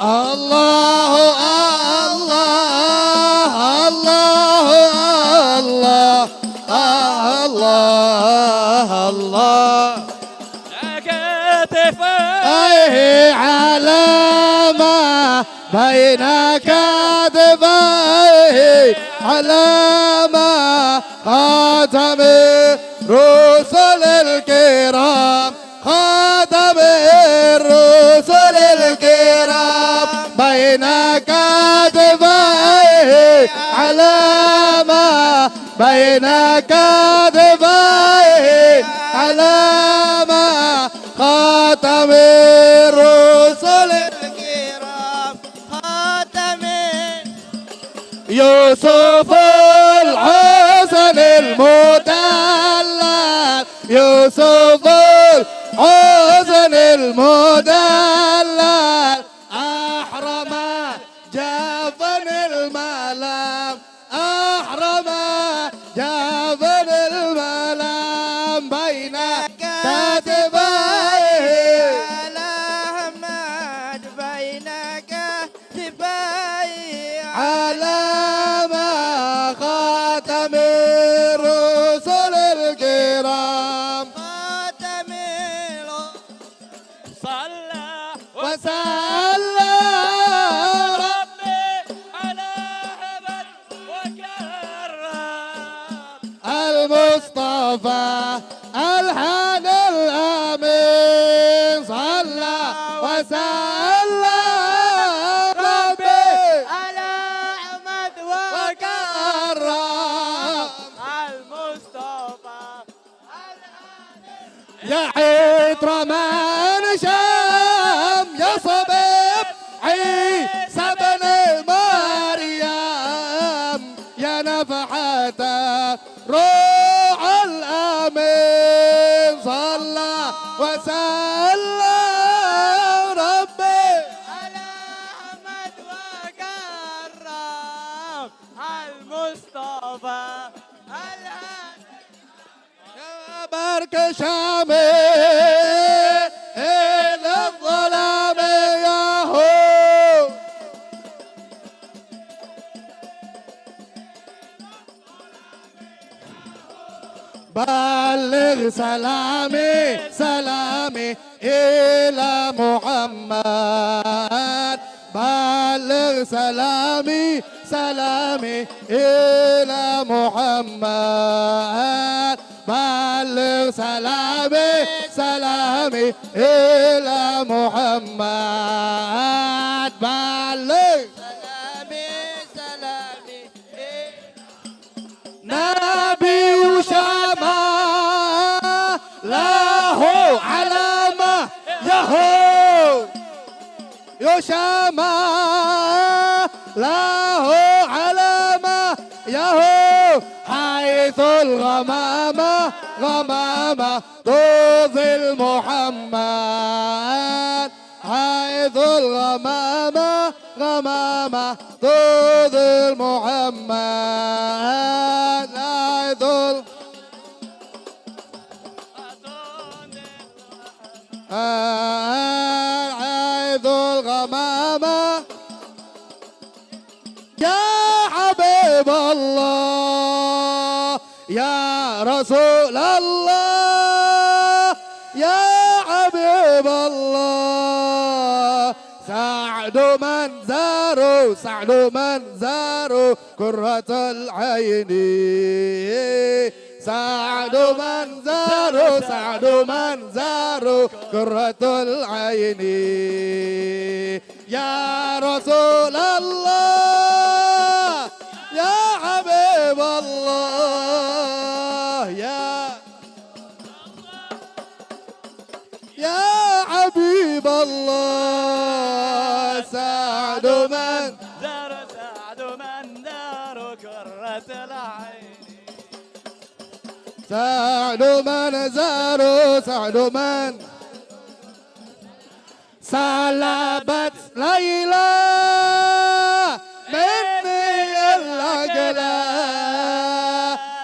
Speaker 5: الله الله علامة بين كتفيه علامة خاتم الرسل الكرام خاتم الرسل الكرام بين كتفيه علامة بين كتفيه علامة خاتم الرسل الكرام خاتم يوسف الحسن المدلل يوسف الحسن المدلل أحرم جافن الملام أحرم جافن الملام بين كتفيه على أحمد بين كتفيه علامة خاتم الرسل الكرام خاتم
Speaker 6: صلى
Speaker 5: وسلم
Speaker 6: ربي على هبل وكرم
Speaker 5: المصطفى الحان الامين صلى وسلم ربي
Speaker 6: على أحمد
Speaker 5: وكرم
Speaker 6: المصطفى
Speaker 5: يا عطر من شام يا صبيب عيسى بن مريم يا نفحة روح الأمين صلى وسلم ربي
Speaker 6: على أحمد وكرم المصطفى
Speaker 5: يا برك شامي إلى الظلام يا هو بلغ سلامي سلامي إلى محمد بلغ سلامي سلامي إلى محمد بلغ سلامي سلامي إلى محمد بلغ سلامي سلامي نبي شمع له علامة يهو يشمع له علامة يهو حيث الغمامة غمامة تظل محمد حيث الغمامة غمامة تظل محمد حيث حيث الغمامة يا حبيب الله يا رسول الله يا حبيب الله سعد من زاروا سعد من زاروا كرة العين سعد من زاروا سعد من زاروا كرة العين يا رسول الله يا حبيب الله يا حبيب الله سعد من
Speaker 6: دار سعد من دار كرة العين
Speaker 5: سعد من زاروا سعد من سلبت ليلى مني العقلة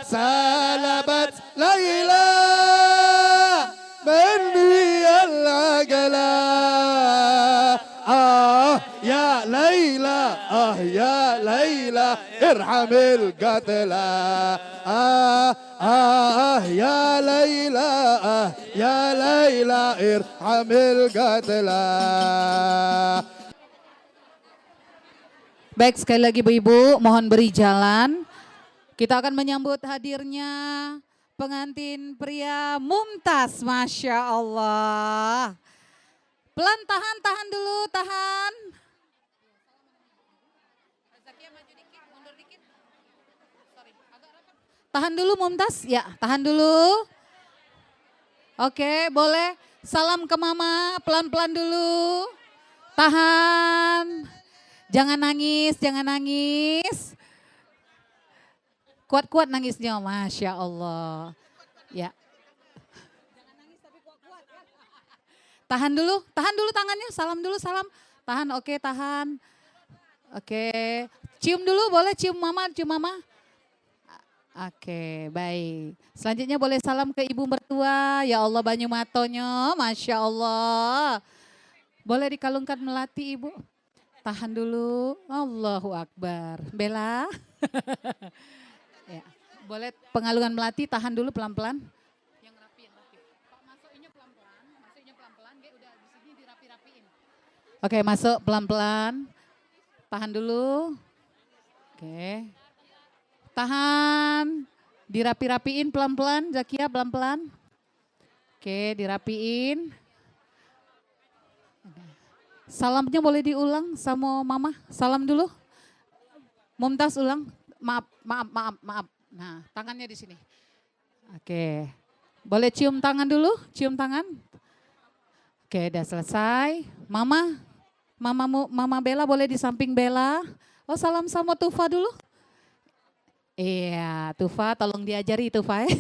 Speaker 5: سلبت ليلى مني العقلة يا ليلى يا ليلى ارحم القتلى يا ليلى يا ليلى ارحم القتلى.
Speaker 8: Baik, sekali lagi Ibu-ibu mohon beri jalan. Kita akan menyambut hadirnya pengantin pria Mumtaz, Masya Allah. Pelan, tahan dulu, tahan. Tahan dulu Mumtaz, ya tahan dulu. Oke, boleh salam ke mama, pelan-pelan dulu. Tahan, jangan nangis, jangan nangis. Kuat-kuat nangisnya, Masya Allah. Ya. Tahan dulu tangannya, salam dulu, salam. Tahan, oke, tahan. Oke, cium dulu, boleh cium mama, cium mama. Oke, baik. Selanjutnya boleh salam ke ibu mertua. Ya Allah, banyu matonyo, Masya Allah. Boleh dikalungkan melati ibu. Tahan dulu, Allahu Akbar. Bella. Ya. Boleh pengalungan melati, tahan dulu pelan-pelan. Yang rapi. Pak, masukinnya pelan-pelan, dia udah di sini dirapi-rapiin. Oke, masuk pelan-pelan. Tahan dulu. Oke. Tahan. Dirapi-rapiin pelan-pelan, Zakia pelan-pelan. Oke, dirapiin. Salamnya boleh diulang sama mama. Salam dulu. Mumtaz ulang. Maaf. Nah, tangannya di sini. Oke. Boleh cium tangan dulu? Cium tangan. Oke, udah selesai. Mama Bella boleh di samping Bella. Oh, salam sama Tufa dulu. Iya, Tufa tolong diajari Tufa ya.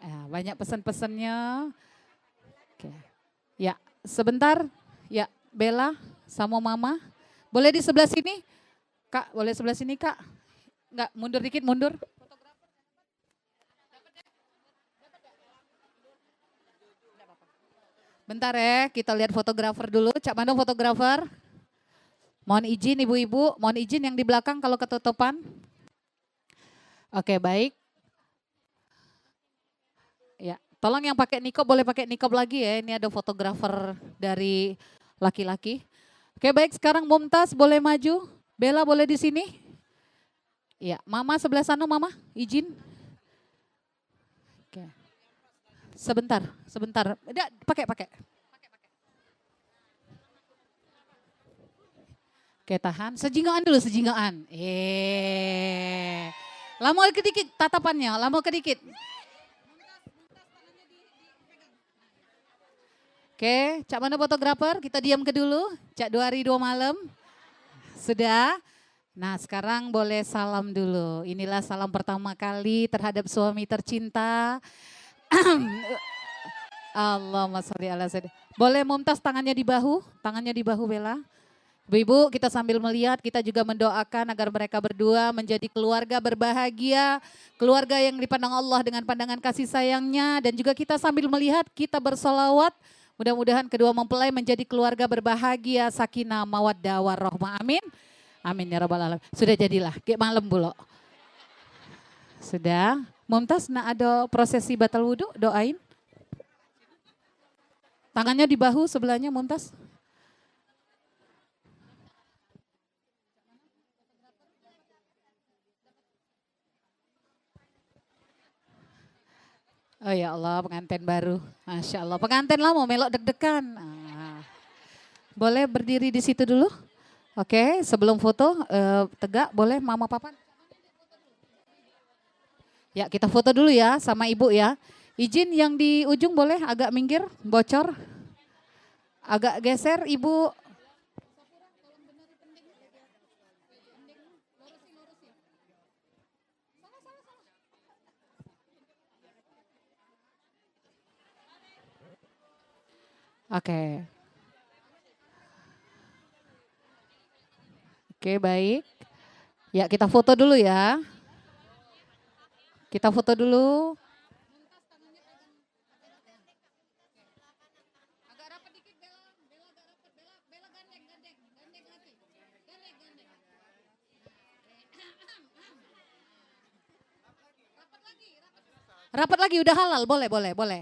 Speaker 8: Ya, banyak pesan-pesannya. Oke. Ya, sebentar. Ya, Bella sama mama. Boleh di sebelah sini? Kak, boleh sebelah sini Kak? Enggak, mundur dikit, mundur. Bentar ya, kita lihat fotografer dulu. Cak Mando fotografer. Mohon izin ibu-ibu, mohon izin yang di belakang kalau ketutupan. Oke, baik. Ya, tolong yang pakai nikob boleh pakai nikob lagi ya. Ini ada fotografer dari laki-laki. Oke, baik, sekarang Mumtaz boleh maju. Bella boleh di sini? Ya, mama sebelah sana mama, izin. Oke. Sebentar. Udah, pakai. Oke, tahan. Sejingaan dulu. Lama kedikit tatapannya, lama kedikit. Oke, Cak mana fotografer? Kita diam ke dulu. Cak 2 hari 2 malam. Sudah. Nah, sekarang boleh salam dulu. Inilah salam pertama kali terhadap suami tercinta. Allahumma sholli ala sayyidina. Boleh Mumtaz tangannya di bahu Bella. Ibu-ibu, kita sambil melihat, kita juga mendoakan agar mereka berdua menjadi keluarga berbahagia, keluarga yang dipandang Allah dengan pandangan kasih sayangnya, dan juga kita sambil melihat, kita bersolawat, mudah-mudahan kedua mempelai menjadi keluarga berbahagia, sakinah, mawaddah, warahmah, amin. Amin ya rabbal alamin. Sudah jadilah, kayak malam bulo. Sudah, Mumtaz, nah ada prosesi batal wudhu, doain. Tangannya di bahu sebelahnya Mumtaz. Oh ya Allah, pengantin baru. Masya Allah, pengantin lama melok deg-degan. Boleh berdiri di situ dulu? Oke, sebelum foto, tegak boleh mama papa? Ya, kita foto dulu ya sama ibu ya. Izin yang di ujung boleh agak minggir, bocor. Agak geser ibu. Oke. Oke, baik. Ya, kita foto dulu ya. Kita foto dulu. Rapat lagi, udah halal, boleh, boleh, boleh.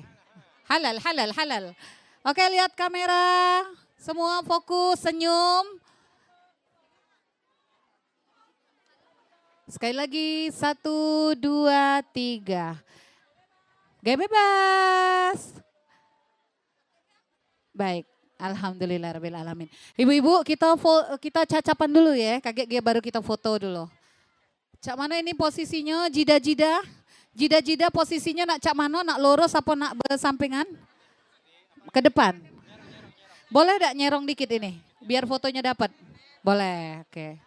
Speaker 8: Halal, halal, halal. Oke, lihat kamera, semua fokus, senyum. Sekali lagi, 1, 2, 3. Gaya bebas. Baik, alhamdulillahirrahmanirrahim. Ibu-ibu, kita cacapan dulu ya, kaget dia baru kita foto dulu. Cak mana ini posisinya, jida-jida? Jida-jida posisinya nak cak mana, nak lurus apa nak bersampingan? Ke depan. Boleh tak nyerong dikit ini, biar fotonya dapat? Boleh, oke.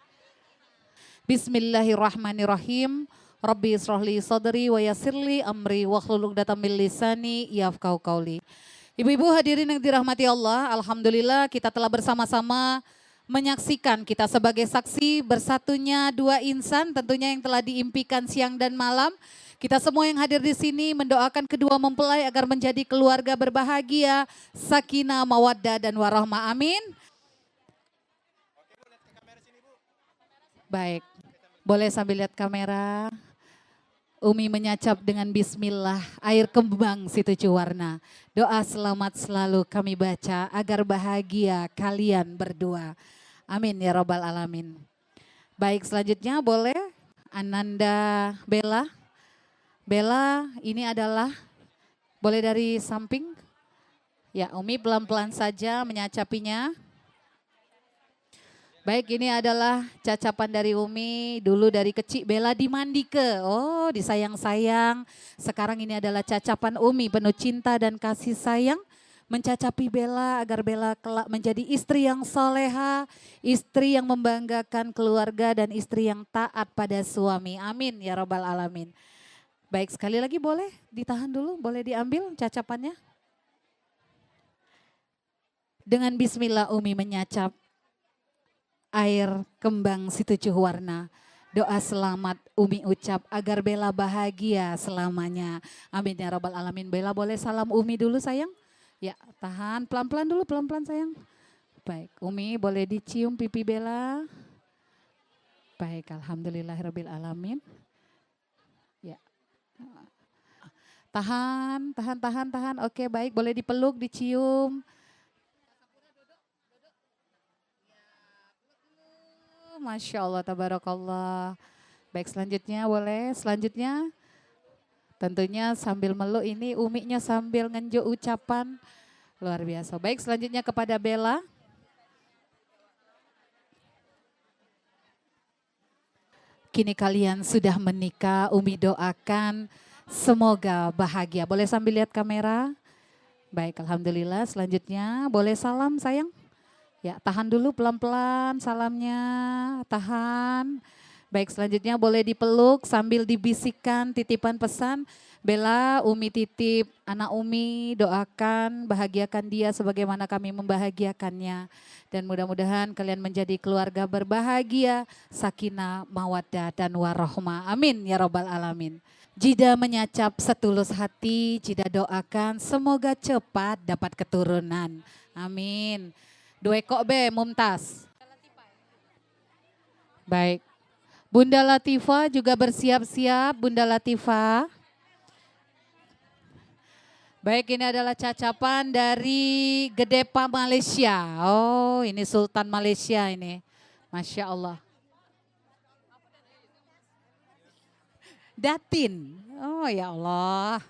Speaker 8: Bismillahirrahmanirrahim. Rabbi israhli sadri wa yassirli amri wa hlul 'uqdatam min lisani yafqahu qauli. Ibu-ibu hadirin yang dirahmati Allah, alhamdulillah kita telah bersama-sama menyaksikan, kita sebagai saksi bersatunya dua insan tentunya yang telah diimpikan siang dan malam. Kita semua yang hadir di sini mendoakan kedua mempelai agar menjadi keluarga berbahagia, sakinah, mawaddah dan warahmah. Amin. Baik. Boleh sambil lihat kamera. Umi menyacap dengan bismillah, air kembang situ warna. Doa selamat selalu kami baca agar bahagia kalian berdua. Amin ya rabbal alamin. Baik, selanjutnya boleh Ananda Bella. Bella, ini adalah boleh dari samping. Ya, Umi pelan-pelan saja menyacapinya. Baik, ini adalah cacapan dari Umi, dulu dari kecil Bella dimandike, oh disayang-sayang. Sekarang ini adalah cacapan Umi penuh cinta dan kasih sayang. Mencacapi Bella agar Bella kelak menjadi istri yang soleha, istri yang membanggakan keluarga dan istri yang taat pada suami. Amin ya rabbal alamin. Baik, sekali lagi boleh ditahan dulu, boleh diambil cacapannya. Dengan bismillah Umi menyacap air kembang situcuh warna. Doa selamat Umi ucap agar Bella bahagia selamanya. Amin ya rabbal alamin. Bella boleh salam Umi dulu sayang? Ya, tahan pelan-pelan dulu, pelan-pelan sayang. Baik, Umi boleh dicium pipi Bella. Baik, alhamdulillahirabbil alamin. Ya. Tahan, tahan, tahan, tahan. Oke, baik, boleh dipeluk, dicium. Masya Allah, tabarakallah. Baik, selanjutnya boleh, selanjutnya tentunya sambil meluk ini Uminya sambil ngenjuk ucapan luar biasa. Baik, selanjutnya kepada Bella. Kini kalian sudah menikah, Umi doakan semoga bahagia. Boleh sambil lihat kamera. Baik, alhamdulillah. Selanjutnya boleh salam sayang. Ya, tahan dulu pelan-pelan salamnya, tahan. Baik, selanjutnya boleh dipeluk sambil dibisikkan titipan pesan. Bella, Umi titip anak Umi, doakan, bahagiakan dia sebagaimana kami membahagiakannya. Dan mudah-mudahan kalian menjadi keluarga berbahagia, sakinah, mawaddah, dan warahmah. Amin ya rabbal alamin. Jida menyacap setulus hati, Jida doakan semoga cepat dapat keturunan. Amin. Dua ekok be, Mumtaz. Baik. Bunda Latifah juga bersiap-siap, Bunda Latifah. Baik, ini adalah cacapan dari Gedepa Malaysia. Oh, ini Sultan Malaysia ini. Masya Allah. Datin. Oh ya Allah.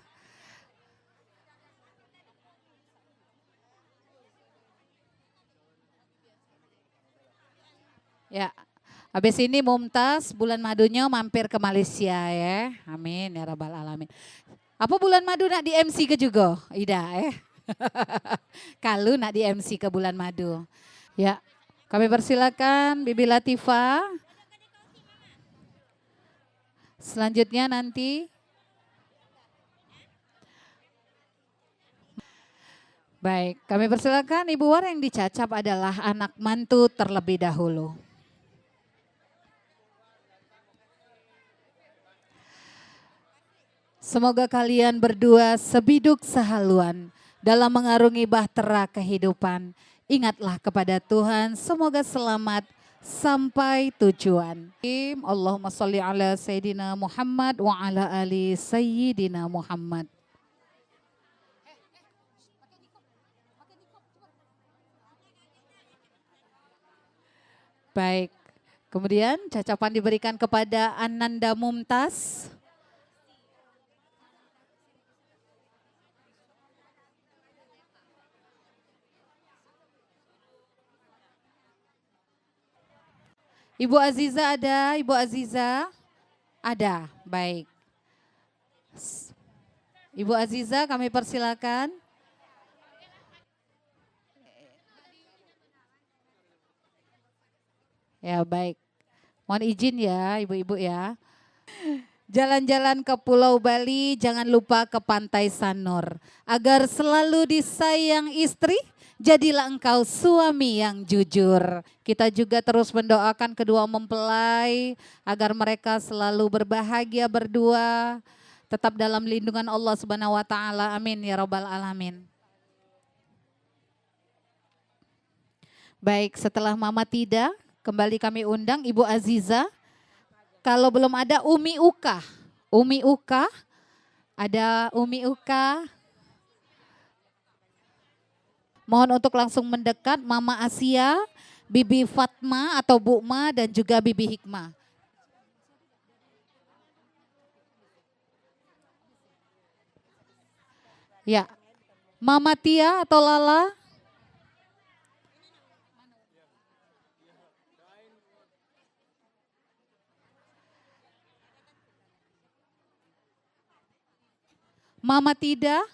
Speaker 8: Ya, habis ini Mumtaz bulan madunya mampir ke Malaysia ya. Amin ya rabbal alamin. Apa bulan madu nak di MC ke juga? Ida Kalau nak di MC ke bulan madu. Ya, kami persilakan Bibi Latifah. Selanjutnya nanti. Baik, kami persilakan Ibu War yang dicacap adalah anak mantu terlebih dahulu. Semoga kalian berdua sebiduk sehaluan dalam mengarungi bahtera kehidupan. Ingatlah kepada Tuhan, semoga selamat, sampai tujuan. Allahumma sholli ala Sayyidina Muhammad wa ala ali Sayyidina Muhammad. Baik, kemudian cacapan diberikan kepada Ananda Mumtaz. Ibu Aziza ada? Ibu Aziza ada, baik. Ibu Aziza kami persilakan. Ya baik, mohon izin ya ibu-ibu ya. Jalan-jalan ke Pulau Bali, jangan lupa ke Pantai Sanur. Agar selalu disayang istri, jadilah engkau suami yang jujur. Kita juga terus mendoakan kedua mempelai agar mereka selalu berbahagia berdua. Tetap dalam lindungan Allah Subhanahu wa taala. Amin ya rabbal alamin. Baik, setelah Mama Tida, kembali kami undang Ibu Aziza. Kalau belum ada Umi Uka. Umi Uka, ada Umi Uka. Mohon untuk langsung mendekat Mama Asia, Bibi Fatma atau Bu Ma dan juga Bibi Hikmah. Ya, Mama Tia atau Lala. Mama Tida.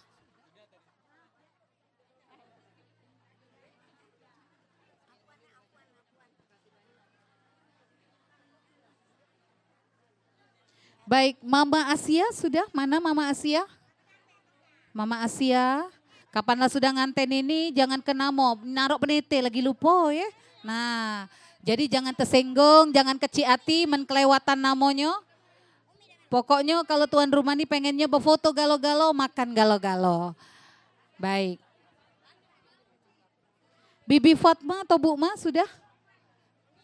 Speaker 8: Baik, Mama Asia sudah? Mana Mama Asia? Mama Asia, kapanlah sudah nganten ini jangan kena mob, naruh penete lagi lupa ya. Nah, jadi jangan tersenggung, jangan kecil hati menkelewatan namanya. Pokoknya kalau tuan rumah ini pengennya berfoto galo-galo, makan galo-galo. Baik. Bibi Fatma atau Bu Ma sudah?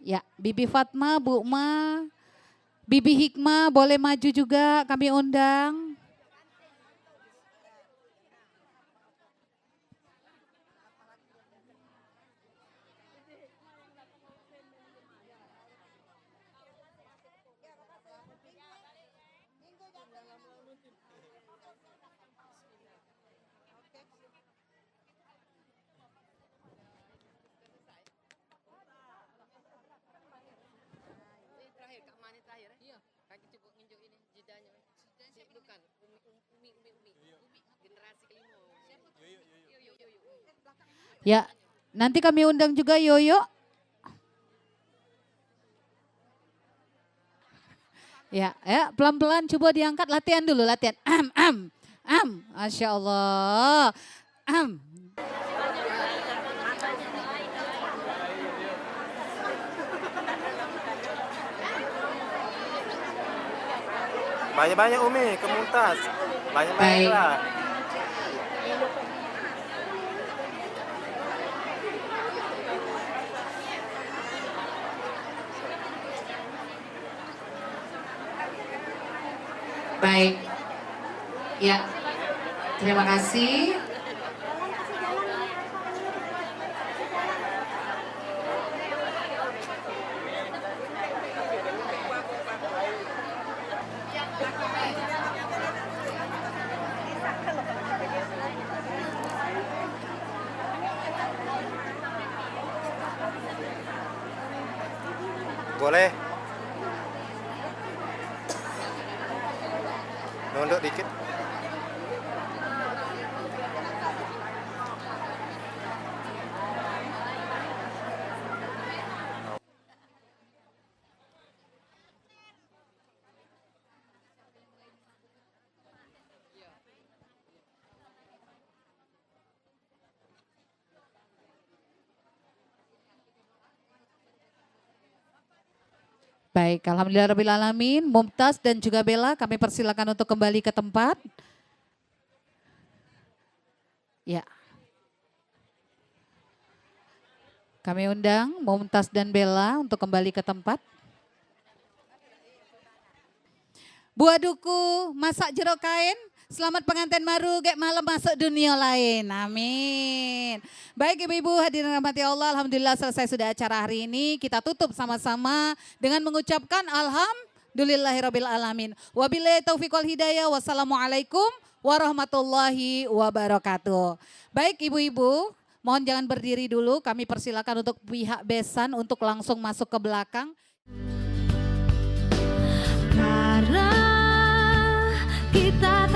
Speaker 8: Ya, Bibi Fatma, Bu Ma. Bibi Hikmah boleh maju juga, kami undang. Ya, nanti kami undang juga Yoyo. Ya, pelan-pelan coba diangkat, latihan dulu, latihan. Masya Allah.
Speaker 9: Banyak-banyak Umi, ke Mumtaz. Banyak-banyak lah.
Speaker 8: Baik. Ya, terima kasih.
Speaker 9: Boleh. Nunduk dikit.
Speaker 8: Baik, alhamdulillahirrahmanirrahim. Mumtaz dan juga Bella kami persilakan untuk kembali ke tempat. Ya. Kami undang Mumtaz dan Bella untuk kembali ke tempat. Buah duku, masak jero kain, selamat pengantin baru, gek malam masuk dunia lain. Amin. Baik ibu-ibu hadirin rahmati Allah, alhamdulillah selesai sudah acara hari ini. Kita tutup sama-sama dengan mengucapkan alhamdulillahirabbil alamin. Wabillahi taufiq wal hidayah. Wassalamualaikum warahmatullahi wabarakatuh. Baik ibu-ibu, mohon jangan berdiri dulu. Kami persilakan untuk pihak besan untuk langsung masuk ke belakang.
Speaker 10: Karena kita